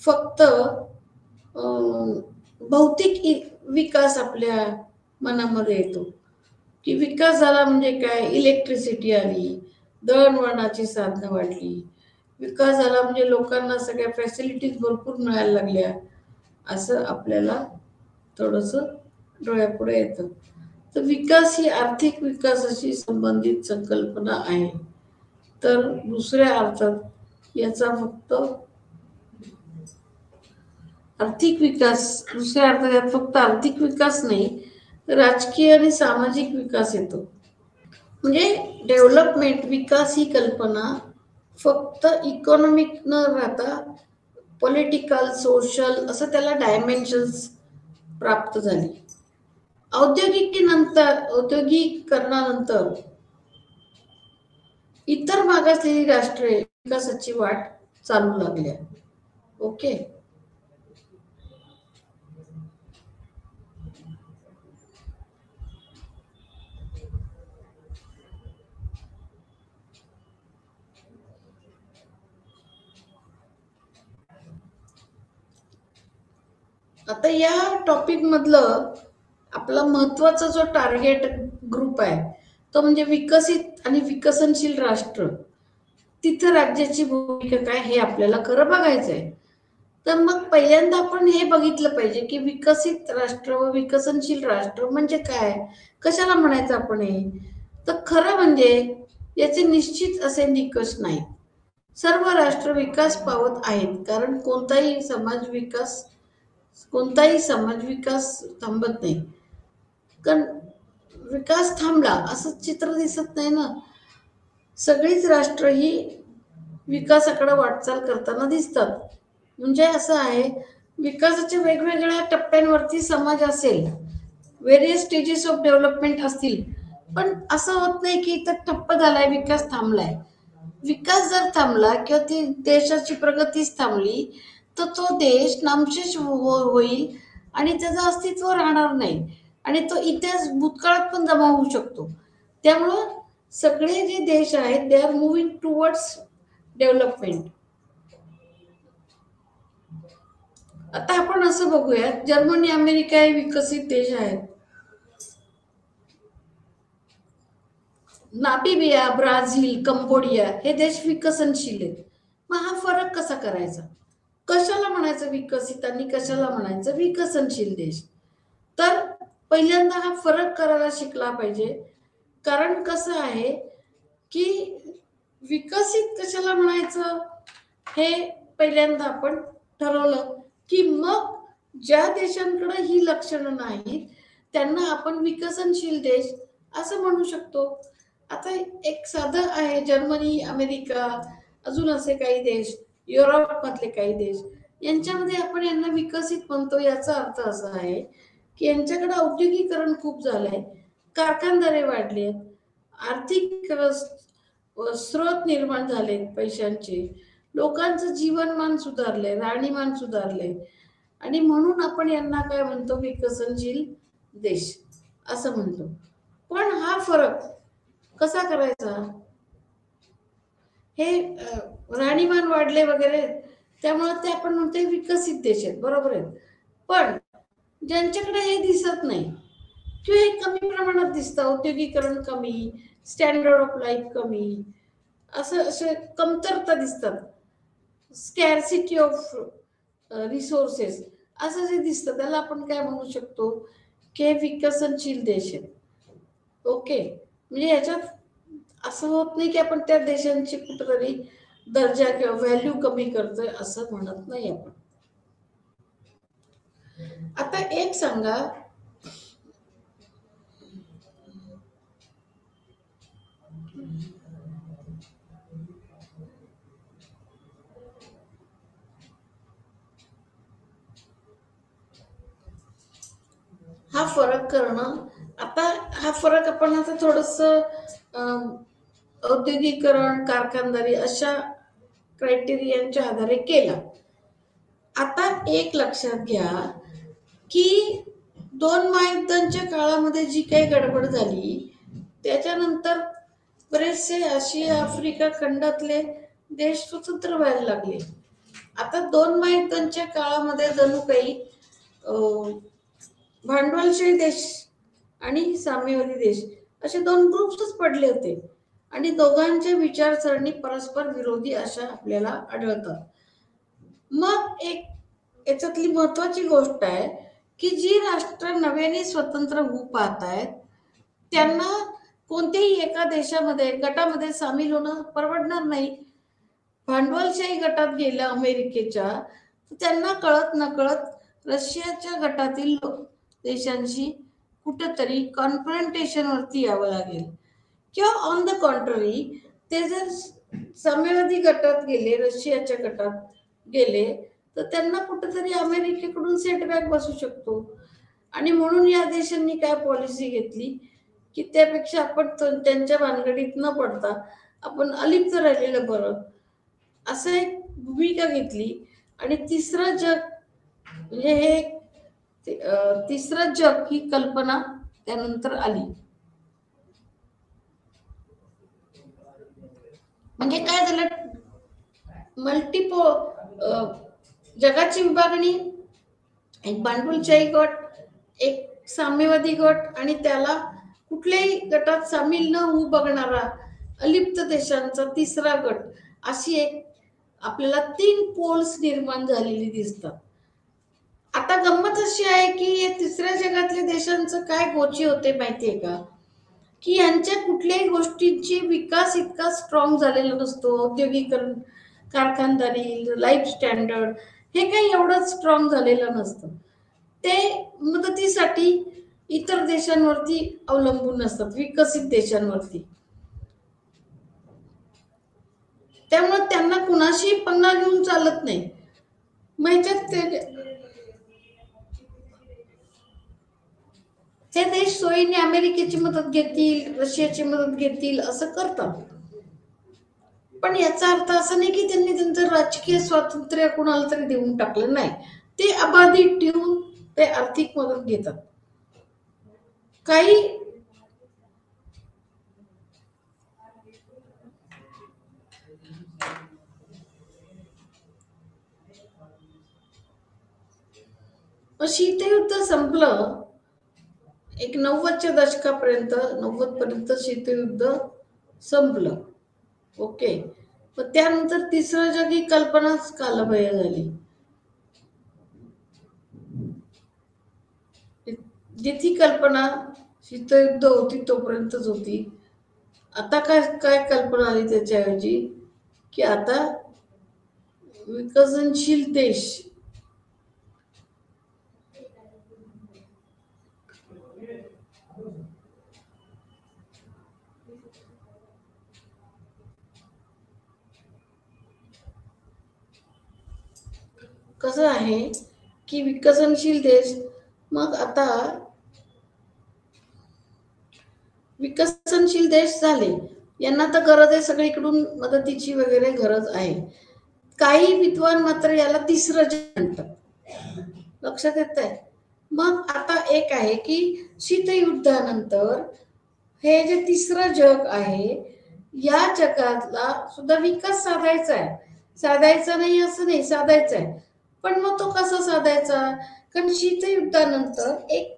फक्त भौतिक विकास आपल्या मनामध्ये येतो की विकास झाला म्हणजे काय, इलेक्ट्रिसिटी आली, दळणवळणाची साधनं वाढली, विकास झाला म्हणजे लोकांना सगळ्या फॅसिलिटीज भरपूर मिळायला लागल्या, असं आपल्याला थोडंसं डोळ्यापुढे येतं. तर विकास ही आर्थिक विकासाशी संबंधित संकल्पना आहे. तर दुसऱ्या अर्थात याचा फक्त आर्थिक विकास, दुसऱ्या अर्थात यात फक्त आर्थिक विकास नाही, राजकीय आणि सामाजिक विकास येतो. म्हणजे डेव्हलपमेंट, विकास ही कल्पना फक्त इकॉनॉमिक न राहता पॉलिटिकल, सोशल असं त्याला डायमेन्शन्स प्राप्त झाली. औद्योगिकीकरणानंतर इतर मागासलेली राष्ट्रे विकासाची वाट चालू लागल्या. ओके. आता या टॉपिक मधलं आपला महत्वाचा जो टार्गेट ग्रुप आहे तो म्हणजे विकसित आणि विकसनशील राष्ट्र. तिथं राज्याची भूमिका काय हे आपल्याला खरं बघायचं आहे. तर मग पहिल्यांदा आपण हे बघितलं पाहिजे की विकसित राष्ट्र व विकसनशील राष्ट्र म्हणजे काय, कशाला म्हणायचं आपण हे. तर खरं म्हणजे याचे निश्चित असे निकष नाहीत. सर्व राष्ट्र विकास पावत आहेत, कारण कोणताही समाज विकास थांबत नाही. कारण विकास थांबला असं चित्र दिसत नाही ना. सगळीच राष्ट्र ही विकासाकडे वाटचाल करताना दिसतात. म्हणजे असं आहे, विकासाच्या वेगवेगळ्या टप्प्यांवरती समाज असेल, व्हेरियस स्टेजेस ऑफ डेव्हलपमेंट असतील, पण असं होत नाही की इथं ठप्प झालाय, विकास थांबलाय. विकास जर थांबला किंवा ती देशाची प्रगतीच थांबली तर तो देश नामशेष होईल आणि त्याचं अस्तित्व राहणार नाही आणि तो इतिहास भूतकाळात पण जमा होऊ शकतो. त्यामुळं सगळे जे देश आहेत they are moving towards development. आता आपण असं बघूयात, जर्मनी, अमेरिका हे विकसित देश आहेत. नामिबिया, ब्राझील, कंबोडिया हे देश विकसनशील आहेत. मग हा फरक कसा करायचा, कशाला म्हणायचं विकसित आणि कशाला म्हणायचं विकसनशील देश. तर पहिल्यांदा हा फरक करायला शिकला पाहिजे. कारण कसं आहे की विकसित कशाला म्हणायचं हे पहिल्यांदा आपण ठरवलं की मग ज्या देशांकडे ही लक्षणं नाहीत त्यांना आपण विकसनशील देश असं म्हणू शकतो. आता एक साधं आहे, जर्मनी, अमेरिका, अजून असे काही देश, युरोप मधले काही देश, यांच्यामध्ये आपण यांना विकसित म्हणतो. याचा अर्थ असा आहे की यांच्याकडे औद्योगिकरण खूप झालंय, कारखानदारे वाढले, आर्थिक स्रोत निर्माण झाले पैशांचे, लोकांचं जीवनमान सुधारलंय, राहणीमान सुधारलंय आणि म्हणून आपण यांना काय म्हणतो विकसनशील देश असं म्हणतो. पण हा फरक कसा करायचा, हे राहणीमान वाढले वगैरे त्यामुळे ते आपण म्हणतोय विकसित देश आहेत, बरोबर आहे. पण ज्यांच्याकडे हे दिसत नाही किंवा हे कमी प्रमाणात दिसतं, औद्योगिकरण कमी, स्टँडर्ड ऑफ लाईफ कमी, असं असे कमतरता दिसतात, स्कॅरसिटी ऑफ रिसोर्सेस असं जे दिसतं त्याला आपण काय म्हणू शकतो की विकसनशील देश आहेत. ओके. म्हणजे याच्यात असं होत नाही की आपण त्या देशांची कुठेतरी दर्जा किंवा व्हॅल्यू कमी करतोय असं म्हणत नाही आपण. आता एक सांगा, हा फरक करणं, आता हा फरक आपण आता थोडस औद्योगिकरण, कारखानदारी अशा क्रायटेरियांच्या आधारे केला. आता एक लक्षात घ्या की दोन महायुद्धांच्या काळामध्ये जी काही गडबड झाली त्याच्यानंतर बरेचसे आशिया, आफ्रिका खंडातले देश स्वतंत्र व्हायला लागले. आता दोन महायुद्धांच्या काळामध्ये जणू काही भांडवलशाही देश आणि साम्यवादी देश असे दोन ग्रुप्सच पडले होते आणि दोघांच्या विचारसरणी परस्पर विरोधी अशा आपल्याला आढळतात. मग एक याच्यातली महत्वाची गोष्ट आहे की जी राष्ट्र नव्याने स्वतंत्र होऊ पाहत आहेत त्यांना कोणत्याही एका देशामध्ये गटामध्ये सामील होणं परवडणार नाही. भांडवलशाही गटात गेलं अमेरिकेच्या तर त्यांना कळत नकळत रशियाच्या गटातील देशांशी कुठेतरी कॉन्फ्रंटेशनवरती यावं लागेल. किंवा ऑन द कॉन्ट्ररी ते जर साम्यवादी गटात गेले, रशियाच्या गटात गेले तर त्यांना कुठेतरी अमेरिकेकडून सेटबॅक बसू शकतो. आणि म्हणून या देशांनी काय पॉलिसी घेतली की त्यापेक्षा आपण त्यांच्या भानगडीत न पडता आपण अलिप्त राहिलेलं बरं, असं एक भूमिका घेतली. आणि तिसरं जग म्हणजे हे तिसरं जग ही कल्पना त्यानंतर आली. म्हणजे काय झालं, मल्टिपो जगाची विभागणी, एक भांडवलशाही गट, एक साम्यवादी गट आणि त्याला कुठल्याही गटात सामील न होऊ बघणारा अलिप्त देशांचा तिसरा गट, अशी एक आपल्याला 3 पोल्स निर्माण झालेली दिसतात. आता गंमत अशी आहे की या तिसऱ्या जगातल्या देशांचं काय गोची होते माहितीये का, की यांच्या कुठल्याही गोष्टींची विकास इतका स्ट्रॉंग झालेला नसतो. औद्योगिकरण, कारखानदारी, लाईफ स्टँडर्ड हे काही एवढं स्ट्रॉंग झालेलं नसतं. ते मदतीसाठी इतर देशांवरती अवलंबून असतात, विकसित देशांवरती. त्यामुळे त्यांना कुणाशी पन्ना घेऊन चालत नाही. ते देश सोयीने अमेरिकेची मदत घेतील, रशियाची मदत घेतील असं करतात. पण याचा अर्थ असा नाही की त्यांनी त्यांचं राजकीय स्वातंत्र्य कुणाला तरी देऊन टाकलं नाही. ते अबाधित ठेवून ते आर्थिक मदत घेतात. काही शीतयुद्ध संपलं एक 90च्या दशकापर्यंत, 90 पर्यंत शीतयुद्ध संपलं. ओके, पण त्यानंतर तिसरं जग ही कल्पनाच कालबाह्य झाली. जिथी कल्पना शीतयुद्ध होती तोपर्यंतच होती. आता काय काय कल्पना आली त्याच्याऐवजी की आता विकसनशील देश कसं आहे की विकसनशील देश, मग आता विकसनशील देश झाले, यांना तर गरज आहे सगळीकडून मदतीची वगैरे गरज आहे. काही विद्वान मात्र याला तिसरं जग म्हणतात. लक्षात येत आहे. मग आता एक आहे की शीतयुद्धानंतर हे जे तिसरं जग आहे या जगातला सुद्धा विकास साधायचा आहे. साधायचा नाही असं नाही, साधायचा आहे. पण मग तो कसा साधायचा, कारण शीतयुद्धानंतर एक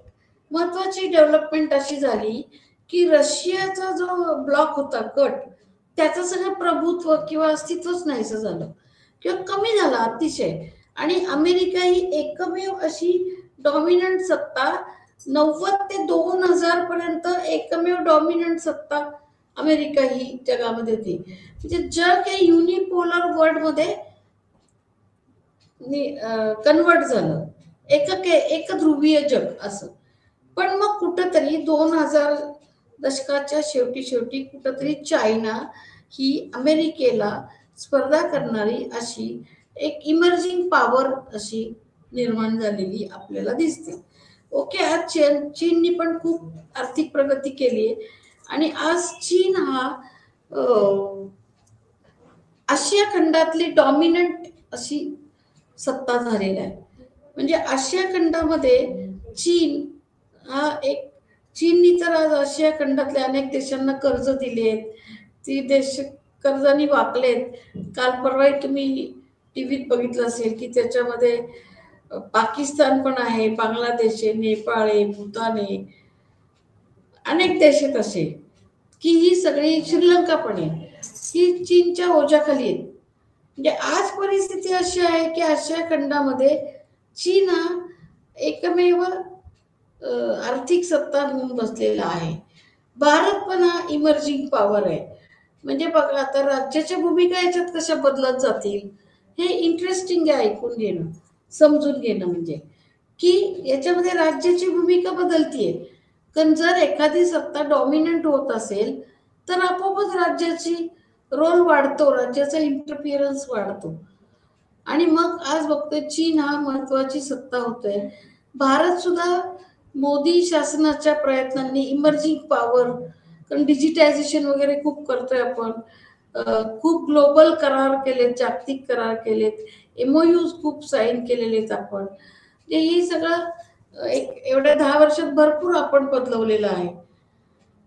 महत्वाची डेव्हलपमेंट अशी झाली की रशियाचा जो ब्लॉक होता, गट, त्याचं सगळं प्रभुत्व किंवा अस्तित्वच नाहीसं झालं किंवा कमी झालं अतिशय. आणि अमेरिका ही एकमेव अशी डॉमिनंट सत्ता, 90 ते 2000 पर्यंत एकमेव डॉमिनंट सत्ता अमेरिका ही जगामध्ये होती. म्हणजे जग हे युनिपोलर वर्ल्ड मध्ये कन्वर्ट झालं, एक ध्रुवीय जग असं. पण मग कुठंतरी 2000 दशकाच्या शेवटी कुठंतरी चायना ही अमेरिकेला स्पर्धा करणारी अशी एक इमर्जिंग पॉवर अशी निर्माण झालेली आपल्याला दिसते. ओके, आज चीननी पण खूप आर्थिक प्रगती केली आहे आणि आज चीन हा आशिया खंडातली डॉमिनंट अशी सत्ता झालेला आहे. म्हणजे आशिया खंडामध्ये चीन हा एक, चीननी तर आज आशिया खंडातल्या अनेक देशांना कर्ज दिले आहेत. ती देश कर्जानी वाकलेत. काल परवा तुम्ही टीव्हीत बघितलं असेल की त्याच्यामध्ये पाकिस्तान पण आहे, बांगलादेश आहे, नेपाळ आहे, भूतान आहे, अनेक देश आहेत असे की ही सगळी, श्रीलंका पण आहे, ही चीनच्या ओझ्याखाली आहेत. म्हणजे आज परिस्थिती अशी आहे की आशिया खंडामध्ये चीन हा एकमेव आर्थिक सत्ता होऊन बसलेला आहे. भारत पण हा इमर्जिंग पॉवर आहे. म्हणजे बघा आता राज्याच्या भूमिका याच्यात कशा बदलत जातील हे इंटरेस्टिंग आहे ऐकून घेणं, समजून घेणं. म्हणजे की याच्यामध्ये राज्याची भूमिका बदलतीये. कारण जर एखादी सत्ता डॉमिनंट होत असेल तर आपोआपच राज्याची रोल वाढतो, राज्याचा इंटरफिअरन्स वाढतो. आणि मग आज बघतोय चीन हा महत्वाची सत्ता होतोय. भारत सुद्धा मोदी शासनाच्या प्रयत्नांनी इमर्जिंग पॉवर, कारण डिजिटायझेशन वगैरे खूप करतोय आपण, खूप ग्लोबल करार केलेत, जागतिक करार केलेत, एमओयूज खूप साईन केलेले आहेत आपण. म्हणजे ही सगळं एक एवढ्या 10 वर्षात भरपूर आपण बदलवलेलं आहे.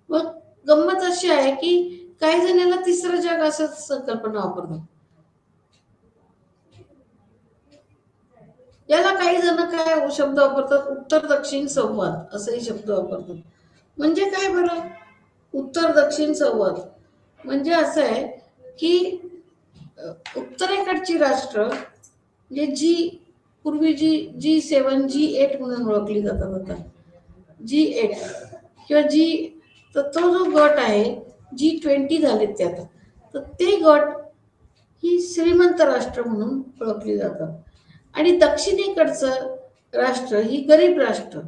मग गंमत अशी आहे की काही जण याला तिसरं जग असं संकल्पना वापरतात. याला काही जण काय शब्द वापरतात, उत्तर दक्षिण संवाद असाही शब्द वापरतात. म्हणजे काय बरं उत्तर दक्षिण संवाद? म्हणजे असं आहे की उत्तरेकडची राष्ट्र म्हणजे पूर्वी G7 G8 म्हणून ओळखली जातात आता, G8 किंवा तर तो जो गट आहे G20 झाले ते आता, तर ते गट ही श्रीमंत राष्ट्र म्हणून ओळखली जातात. आणि दक्षिणेकडचं राष्ट्र ही गरीब राष्ट्र.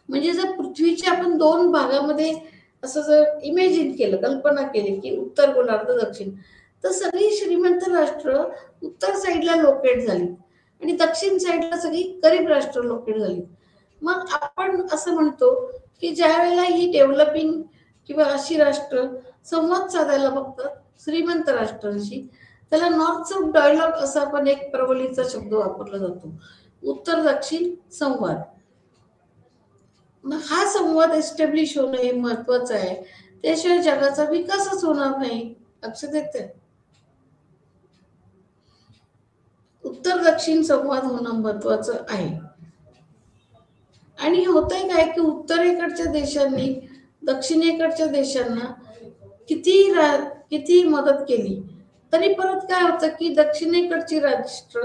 म्हणजे जर पृथ्वीच्या आपण 2 भागामध्ये असं जर इमॅजिन केलं, कल्पना केली की उत्तर गोलार्ध दक्षिण, तर सगळी श्रीमंत राष्ट्र उत्तर साईडला लोकेट झाली आणि दक्षिण साईडला सगळी गरीब राष्ट्र लोकेट झाली. मग आपण असं म्हणतो की ज्या वेळेला ही डेव्हलपिंग किंवा अशी राष्ट्र संवाद साधायला बघतात श्रीमंत राष्ट्रांशी, त्याला नॉर्थ साऊथ डायलॉग असा पण एक प्रबलीचा शब्द वापरला जातो, उत्तर दक्षिण संवाद. मग हा संवाद एस्टॅब्लिश होणं हे महत्वाचं आहे, त्याशिवाय जगाचा विकासच होणार नाही. लक्षात येते? उत्तर दक्षिण संवाद होणं महत्वाचं आहे. आणि होतंय काय की उत्तरेकडच्या देशांनी दक्षिणेकडच्या देशांना किती मदत केली तरी परत काय होतं की दक्षिणेकडची राष्ट्र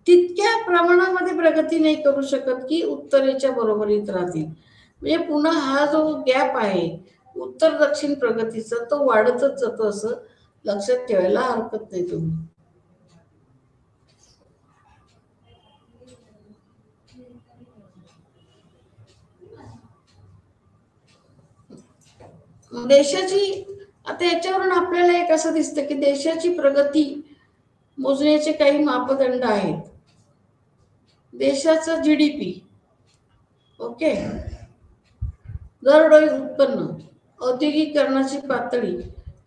तितक्या प्रमाणामध्ये प्रगती नाही करू शकत की उत्तरेच्या बरोबरीत राहतील. म्हणजे पुन्हा हा जो गॅप आहे उत्तर दक्षिण प्रगतीचा तो वाढतच जातो, असं लक्षात ठेवायला हरकत नाही तुम्ही. देशाची आता याच्यावरून आपल्याला एक असं दिसतं की देशाची प्रगती मोजण्याचे काही मापदंड आहेत. देशाचं GDP, ओके, दरडोई उत्पन्न, औद्योगिकरणाची पातळी,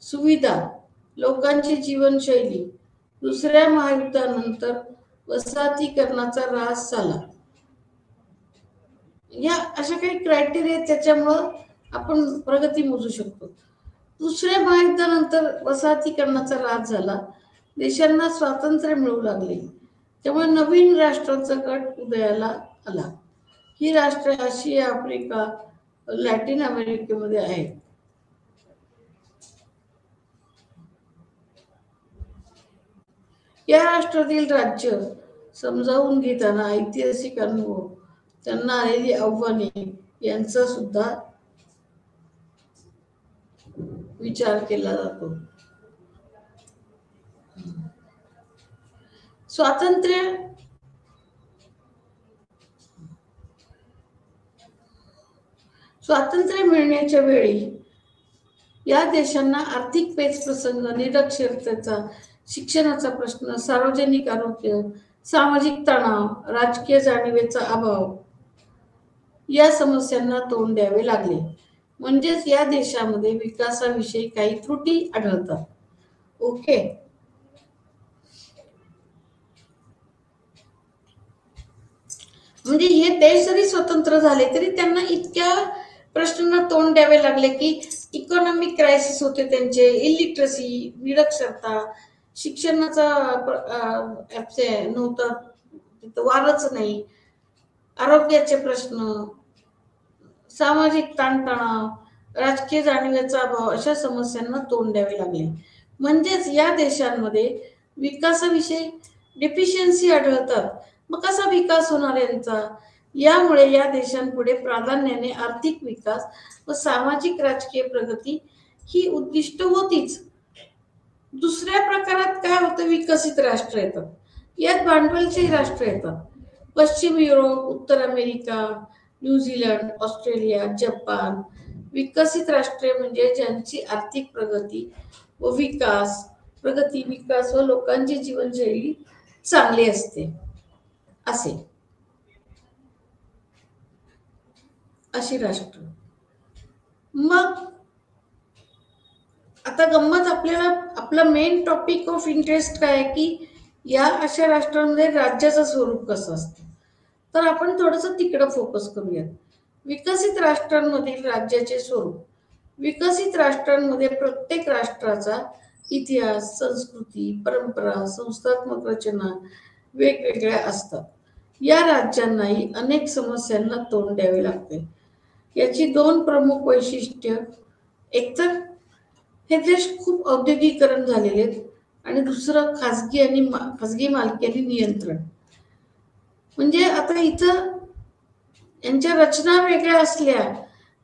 सुविधा, लोकांची जीवनशैली, दुसऱ्या महायुद्धानंतर वसाहतीकरणाचा ऱ्हास झाला, या अशा काही क्रायटेरिया त्याच्यामुळं आपण प्रगती मोजू शकतो. दुसऱ्या महायुद्धानंतर वसाहतीकरणाचा ऱ्हास झाला, देशांना स्वातंत्र्य मिळू लागले, त्यामुळे नवीन राष्ट्रांचा गट उदयाला आला. ही राष्ट्र आशिया, आफ्रिका, लॅटिन अमेरिकेमध्ये आहेत. या राष्ट्रातील राज्य समजावून घेताना ऐतिहासिक अनुभव, त्यांना आलेली आव्हाने यांचा सुद्धा विचार केला जातो. स्वातंत्र्य मिळण्याच्या वेळी या देशांना आर्थिक पेच प्रसंग, निरक्षरतेचा, शिक्षणाचा प्रश्न, सार्वजनिक आरोग्य, सामाजिक तणाव, राजकीय जाणीवेचा अभाव या समस्यांना तोंड द्यावे लागले. म्हणजेच या देशामध्ये विकासाविषयी काही त्रुटी आढळतात. ओके, म्हणजे हे देश जरी स्वतंत्र झाले तरी त्यांना इतक्या प्रश्नांना तोंड द्यावे लागले की इकॉनॉमिक क्रायसिस होते त्यांचे, इलिटरसी, निरक्षरता, शिक्षणाचा नव्हता, वारच नाही, आरोग्याचे प्रश्न, सामाजिक ताणतणाव, राजकीय जाणीवेचा अभाव अशा समस्यांना तोंड द्यावे लागले. म्हणजेच या देशांमध्ये विकासाविषयी डिफिशियन्सी आढळतात. मग कसा विकास होणार यांचा? यामुळे या देशांपुढे प्राधान्याने आर्थिक विकास व सामाजिक राजकीय प्रगती ही उद्दिष्ट होतीच. दुसऱ्या प्रकारात काय होतं, विकसित राष्ट्र येतात. यात भांडवलचे राष्ट्र येतात. पश्चिम युरोप, उत्तर अमेरिका, न्यूझीलंड, ऑस्ट्रेलिया, जपान. विकसित राष्ट्रे म्हणजे ज्यांची आर्थिक प्रगती व विकास व लोकांची जीवनशैली चांगली असते असे अशी राष्ट्र. मग आता गंमत, आपल्याला आपला मेन टॉपिक ऑफ इंटरेस्ट काय आहे की या अशा राष्ट्रांमध्ये राज्याचं स्वरूप कसं असतं, तर आपण थोडंसं तिकडं फोकस करूयात. विकसित राष्ट्रांमधील राज्याचे स्वरूप. विकसित राष्ट्रांमध्ये प्रत्येक राष्ट्राचा इतिहास, संस्कृती, परंपरा, संस्थात्मक रचना वेगवेगळ्या असतात. या राज्यांनाही अनेक समस्यांना तोंड द्यावे लागते. याची दोन प्रमुख वैशिष्ट्य, एकतर हे देश खूप औद्योगिकरण झालेले आहेत आणि दुसरं खाजगी मालकी आणि नियंत्रण. म्हणजे आता इथं यांच्या रचना वेगळ्या असल्या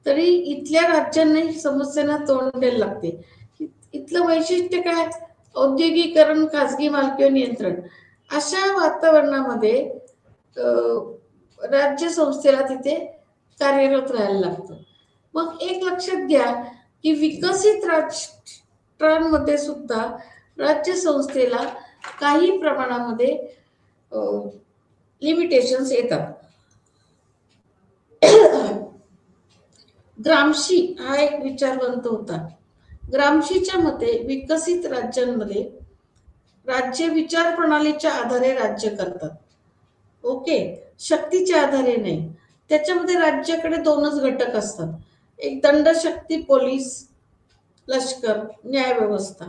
तरी इथल्या राज्यांनाही समस्यांना तोंड द्यायला लागते. इथलं वैशिष्ट्य काय, औद्योगिकरण, खाजगी मालकी व नियंत्रण. अशा वातावरणामध्ये राज्य संस्थेला तिथे कार्यरत राहायला लागतं. मग एक लक्षात घ्या की विकसित राष्ट्रांमध्ये सुद्धा राज्य संस्थेला काही प्रमाणामध्ये लिमिटेशन्स येतात. ग्रामशी हा एक विचारवंत होता. ग्रामशीच्या मते विकसित राज्यांमध्ये राज्य विचार प्रणालीच्या आधारे राज्य करतात. ओके, शक्तीच्या आधारे नाही. त्याच्यामध्ये राज्याकडे दोनच घटक असतात, एक दंडशक्ती, पोलीस, लष्कर, न्याय व्यवस्था.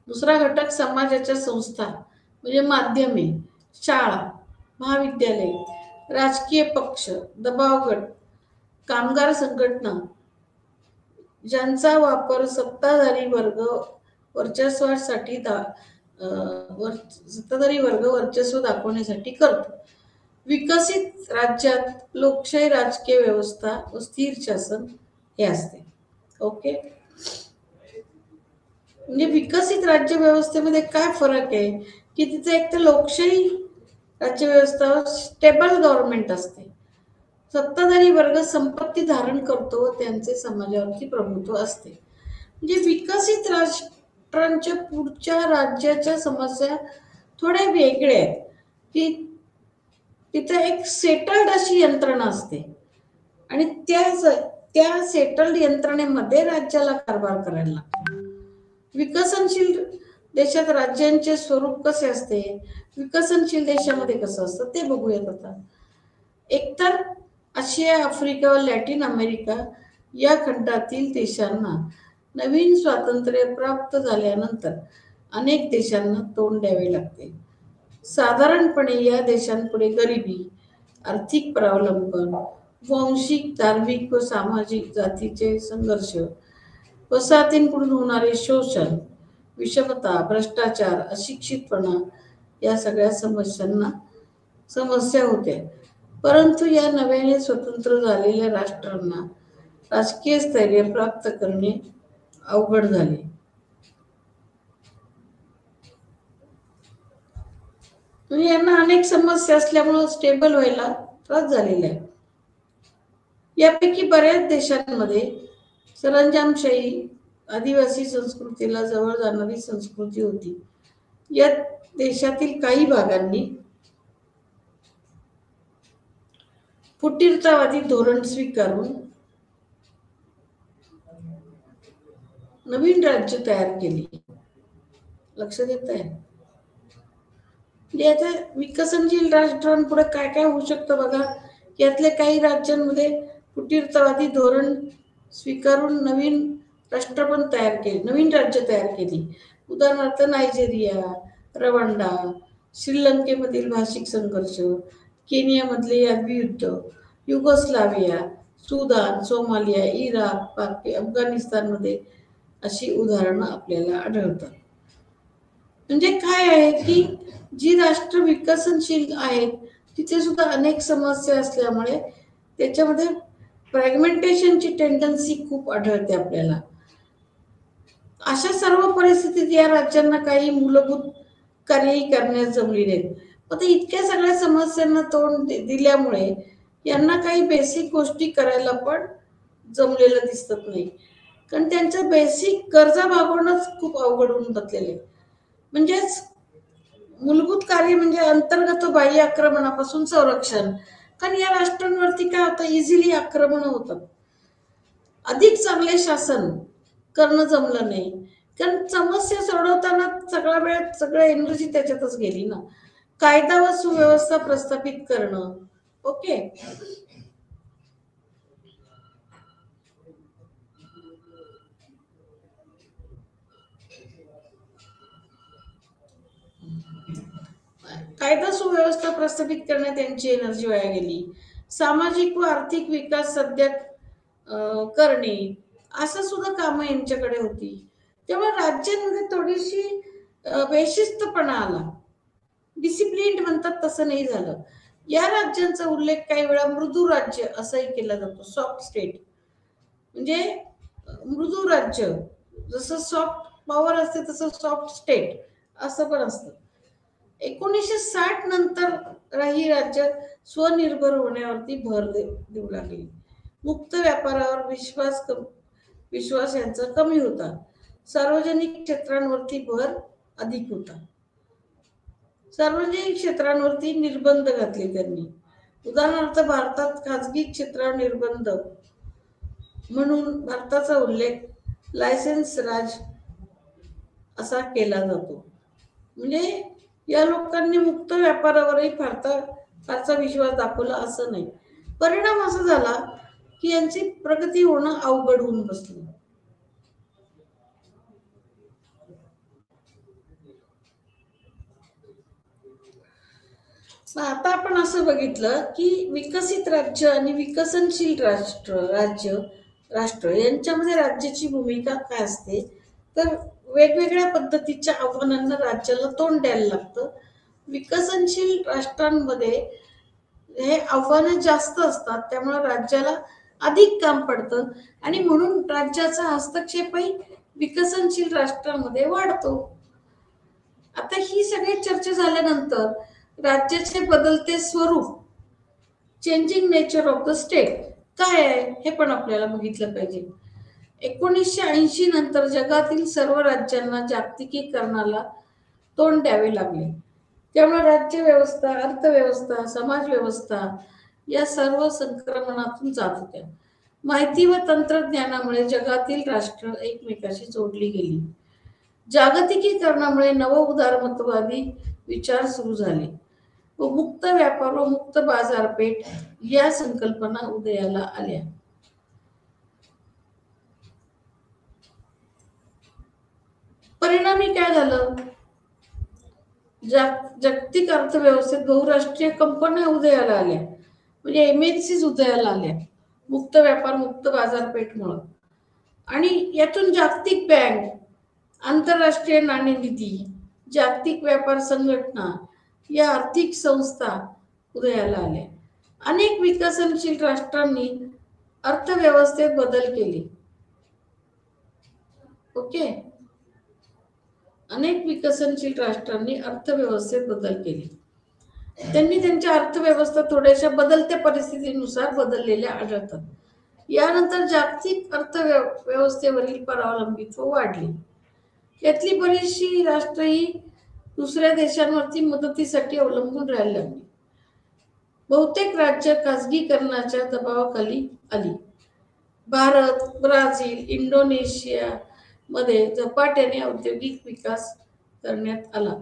दुसरा घटक समाजाच्या संस्था म्हणजे माध्यमे, शाळा, महाविद्यालय, राजकीय पक्ष, दबाव गट, कामगार संघटना, ज्यांचा वापर सत्ताधारी वर्ग वर्चस्व दाखवण्यासाठी करतो. विकसित राज्यात लोकशाही, राजकीय व्यवस्था व स्थिर शासन हे असते. ओके, म्हणजे विकसित राज्य व्यवस्थेमध्ये काय फरक आहे की तिथे एक तर लोकशाही राज्य व्यवस्था, स्टेबल गव्हर्नमेंट असते, सत्ताधारी वर्ग संपत्ती धारण करतो व त्यांचे समाजावरती प्रभुत्व असते. म्हणजे विकसित राष्ट्रांच्या पुढच्या राज्याच्या समस्या थोड्या वेगळ्या आहेत की तिथे एक सेटल्ड अशी यंत्रणा असते आणि त्या सेटल्ड यंत्रणेमध्ये राज्याला कारभार करायला लागतो. विकसनशील देशात राज्यांचे स्वरूप कसे असते, विकसनशील देशामध्ये कसं असतं ते बघूयात आता. एकतर आशिया, आफ्रिका व लॅटिन अमेरिका या खंडातील देशांना नवीन स्वातंत्र्य प्राप्त झाल्यानंतर अनेक देशांना तोंड द्यावे लागते. साधारणपणे या देशांपुढे गरिबी, आर्थिक परावलंबन, वांशिक, धार्मिक व सामाजिक जातीचे संघर्ष, वसाहतींकडून होणारे शोषण, विषमता, भ्रष्टाचार, अशिक्षितपणा या सगळ्या समस्या होत्या. परंतु या नव्याने स्वतंत्र झालेल्या राष्ट्रांना राजकीय स्थैर्य प्राप्त करणे अवघड झाले. यांना अनेक समस्या असल्यामुळे स्टेबल व्हायला त्रास झालेला आहे. यापैकी बऱ्याच देशांमध्ये सरंजामशाही, आदिवासी संस्कृतीला जवळ जाणारी संस्कृती होती. या देशातील काही भागांनी फुटीरतावादी धोरण स्वीकारून नवीन राज्य तयार केली. लक्षात येत आहे. आता विकसनशील राष्ट्रांपुढे काय काय होऊ शकतं बघा. यातल्या काही राज्यांमध्ये फुटीरतावादी धोरण स्वीकारून नवीन राज्य तयार केली. उदाहरणार्थ नायजेरिया, रवांडा, श्रीलंकेमधील भाषिक संघर्ष, केनियामधले यादवी युद्ध, युगोस्लाविया, सुदान, सोमालिया, इराक, अफगाणिस्तानमध्ये अशी उदाहरणं आपल्याला आढळतात. म्हणजे काय आहे की जी राष्ट्र विकसनशील आहेत तिथे सुद्धा अनेक समस्या असल्यामुळे त्याच्यामध्ये फ्रॅगमेंटेशनची टेंडन्सी खूप आढळते आपल्याला. अशा सर्व परिस्थितीत या राज्यांना काही मूलभूत कार्यही करण्यास जमली नाहीत. आता इतक्या सगळ्या समस्यांना तोंड दिल्यामुळे यांना काही बेसिक गोष्टी करायला पण जमलेलं दिसत नाही, कारण त्यांच्या बेसिक गरजा भागवणंच खूप अवघड होऊन बसलेले. म्हणजेच मूलभूत कार्य म्हणजे अंतर्गत व बाह्य आक्रमणापासून संरक्षण. कारण या राष्ट्रांवरती काय होतं, इझिली आक्रमण होतात. अधिक चांगले शासन करणं जमलं नाही, कारण समस्या सोडवताना सगळा वेळ सगळं एनर्जी त्याच्यातच गेली ना. कायदा व सुव्यवस्था प्रस्थापित करणं. ओके, कायदा सुव्यवस्था प्रस्थापित करण्यात त्यांची एनर्जी वाया गेली. सामाजिक व आर्थिक विकास सध्या करणे असं सुद्धा कामं यांच्याकडे होती. त्यामुळे राज्यांमध्ये थोडीशी बेशिस्तपणा आला. डिसिप्लिन म्हणतात तसं नाही झालं. या राज्यांचा उल्लेख काही वेळा मृदू राज्य असंही केला जातो, सॉफ्ट स्टेट. म्हणजे मृदू राज्य, जसं सॉफ्ट पॉवर असते तसं सॉफ्ट स्टेट असं पण असतं. 1960 नंतर ही राज्य स्वनिर्भर होण्यावरती भर देऊ लागली. मुक्त व्यापारावर विश्वास यांचा कमी होता. सार्वजनिक क्षेत्रांवरती भर अधिक होता. सार्वजनिक क्षेत्रांवरती निर्बंध घातले त्यांनी. उदाहरणार्थ भारतात खाजगी क्षेत्रावर निर्बंध म्हणून भारताचा उल्लेख लायसेन्स राज असा केला जातो. म्हणजे या लोकांनी मुक्त व्यापारावरही फारसा विश्वास दाखवला असं नाही. परिणाम असा झाला की यांची प्रगती होणं अवघड होऊन बसली. आता आपण असं बघितलं की विकसित राज्य आणि विकसनशील राष्ट्र यांच्यामध्ये राज्याची भूमिका काय असते, तर वेगवेगळ्या पद्धतीच्या आव्हानांना राज्याला तोंड द्यायला लागतं. विकसनशील राष्ट्रांमध्ये हे आव्हानं जास्त असतात, त्यामुळे राज्याला अधिक काम पडतं आणि म्हणून राज्याचा हस्तक्षेपही विकसनशील राष्ट्रांमध्ये वाढतो. आता ही सगळी चर्चा झाल्यानंतर राज्याचे बदलते स्वरूप, changing nature of the state काय आहे हे पण आपल्याला बघितलं पाहिजे. 1980 नंतर जगातील सर्व राज्यांना जागतिकीकरणाला तोंड द्यावे लागले. त्यामुळे राज्य व्यवस्था, अर्थव्यवस्था, समाज व्यवस्था या सर्व संक्रमणातून जात होत्या. माहिती व तंत्रज्ञानामुळे जगातील राष्ट्र एकमेकाशी जोडली गेली. जागतिकीकरणामुळे नव उदारमतवादी विचार सुरू झाले व मुक्त व्यापार व मुक्त बाजारपेठ या संकल्पना उदयाला आल्या. परिणामी काय झालं, जागतिक अर्थव्यवस्थेत बहुराष्ट्रीय कंपन्या उदयाला आल्या, म्हणजे MNCs उदयाला आल्या मुक्त व्यापार मुक्त बाजारपेठमुळे. आणि यातून जागतिक बँक, आंतरराष्ट्रीय नाणेनिधी, जागतिक व्यापार संघटना या आर्थिक संस्था उदयाला आल्या. अनेक विकसनशील राष्ट्रांनी अर्थव्यवस्थेत बदल केले. ओके, अनेक विकसनशील राष्ट्रांनी अर्थव्यवस्थेत बदल केले. त्यांनी त्यांच्या अर्थव्यवस्था थोड्याशा बदलत्या परिस्थितीनुसार बदललेल्या आढळतात. यानंतर जागतिक अर्थव्यवस्थेवरील परावलंबित्व वाढले. यातली बरीचशी राष्ट्र ही दुसऱ्या देशांवरती मदतीसाठी अवलंबून राहायला लागली. बहुतेक राज्य खाजगीकरणाच्या दबावाखाली आली. भारत, ब्राझील, इंडोनेशिया मध्ये झपाट्याने औद्योगिक विकास करण्यात आला.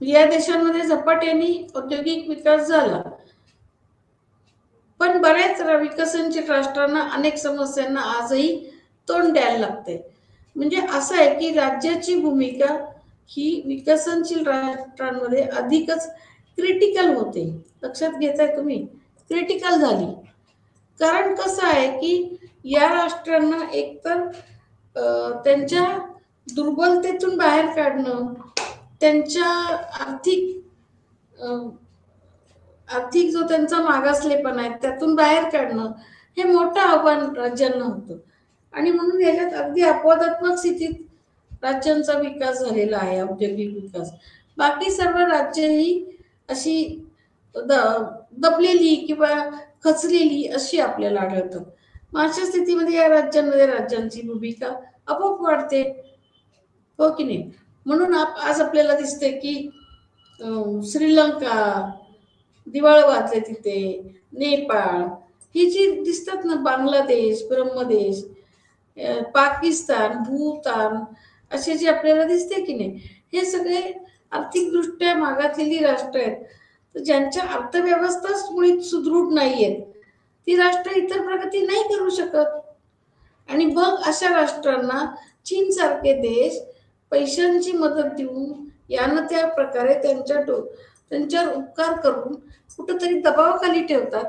या देशांमध्ये झपाट्याने औद्योगिक विकास झाला, पण बऱ्याच विकसनशील राष्ट्रांना अनेक समस्यांना आजही तोंड द्यायला लागते. म्हणजे असं आहे की राज्याची भूमिका ही विकसनशील राष्ट्रांमध्ये अधिकच क्रिटिकल होते. लक्षात घेताय तुम्ही, क्रिटिकल झाली. कारण कसं आहे की या राष्ट्रांना एकतर त्यांच्या दुर्बलतेतून बाहेर काढणं, त्यांच्या आर्थिक आर्थिक जो त्यांचा मागासलेपणा आहे त्यातून बाहेर काढणं, हे मोठं आव्हान राज्यांना होतं. आणि म्हणून याच्यात अगदी अपवादात्मक स्थितीत राज्यांचा विकास झालेला आहे, औद्योगिक विकास. बाकी सर्व राज्य ही अशी दबलेली किंवा खचलेली अशी आपल्याला आढळतात. मग अशा स्थितीमध्ये या राज्यांमध्ये राज्यांची भूमिका आपोआप वाढते, हो की नाही? म्हणून आज आपल्याला दिसते की श्रीलंका दिवाळ वाचले तिथे, नेपाळ, ही जी दिसतात ना, बांगलादेश, ब्रह्मदेश, पाकिस्तान, भूतान, असे जे आपल्याला दिसते की नाही, हे सगळे आर्थिकदृष्ट्या मागासलेली राष्ट्र आहेत. तर ज्यांच्या अर्थव्यवस्थाच मुळीच सुदृढ नाहीयेत, ती राष्ट्र इतर प्रगती नाही करू शकत. आणि मग अशा राष्ट्रांना चीन सारखे देश पैशांची मदत देऊन यानं त्या प्रकारे त्यांच्यावर उपकार करून कुठंतरी दबावाखाली ठेवतात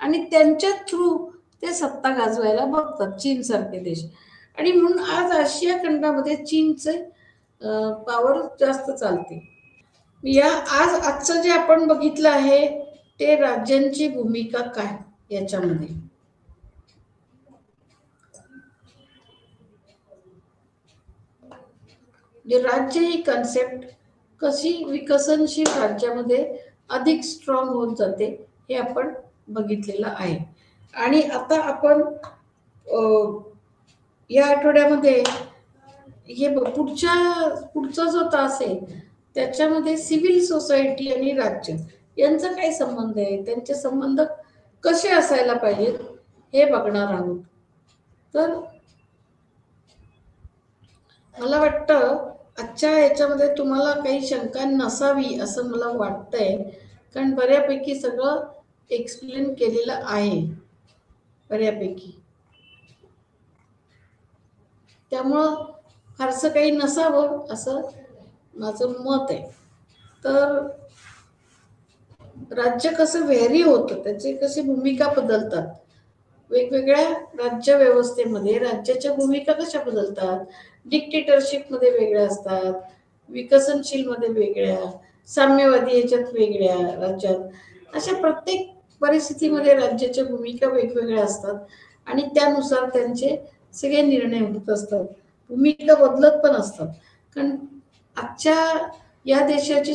आणि त्यांच्या थ्रू ते सत्ता गाजवायला बघतात, चीन सारखे देश. आणि म्हणून आज आशिया खंडामध्ये चीनचे पॉवर जास्त चालते. आजचं जे आपण बघितलं आहे ते राज्यांची भूमिका काय याच्यामध्ये. राज्य ही कन्सेप्ट कशी विकसनशील राज्यामध्ये अधिक स्ट्रॉंग होत जाते हे आपण बघितलेलं आहे. आणि आता आपण या आठवड्यामध्ये हे पुढचा जो तास आहे त्याच्यामध्ये सिव्हिल सोसायटी आणि राज्य यांचा काय संबंध आहे, त्यांचे संबंध कसे असायला पाहिजेत हे बघणार आहोत. तर मला वाटतं आजच्या याच्यामध्ये तुम्हाला काही शंका नसावी असं मला वाटतंय, कारण बऱ्यापैकी सगळं एक्सप्लेन केलेलं आहे बऱ्यापैकी. त्यामुळं फारसं काही नसावं असं माझं मत आहे. तर राज्य कसं व्हेरी होतं, त्याची कशी भूमिका बदलतात वेगवेगळ्या राज्य व्यवस्थेमध्ये, राज्याच्या भूमिका कशा बदलतात, डिक्टेटरशिपमध्ये वेगळ्या असतात, विकसनशीलमध्ये वेगळ्या, साम्यवादी याच्यात वेगळ्या राज्यात, अशा प्रत्येक परिस्थितीमध्ये राज्याच्या भूमिका वेगवेगळ्या असतात आणि त्यानुसार त्यांचे सगळे निर्णय होत असतात, भूमिका बदलत पण असतात. कारण आजच्या या देशाची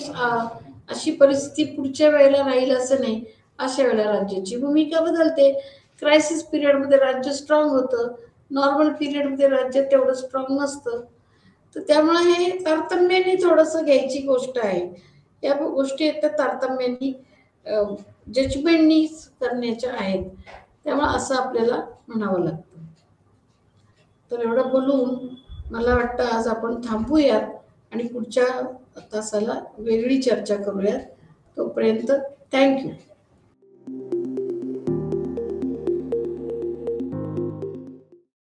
अशी परिस्थिती पुढच्या वेळेला राहील असं नाही, अशा वेळेला राज्याची भूमिका बदलते. क्रायसिस पिरियडमध्ये राज्य स्ट्रॉंग होतं, नॉर्मल पिरियडमध्ये राज्य तेवढं स्ट्रॉंग नसतं. तर त्यामुळे हे तारतम्याने थोडंसं घ्यायची गोष्ट आहे. या गोष्टी आहेत त्या तारतम्याने जजमेंटनी करण्याच्या आहेत, त्यामुळे असं आपल्याला म्हणावं लागतं. तर एवढं बोलून मला वाटतं आज आपण थांबूयात आणि पुढच्या तासाला वेगळी चर्चा करूयात. तोपर्यंत थँक्यू.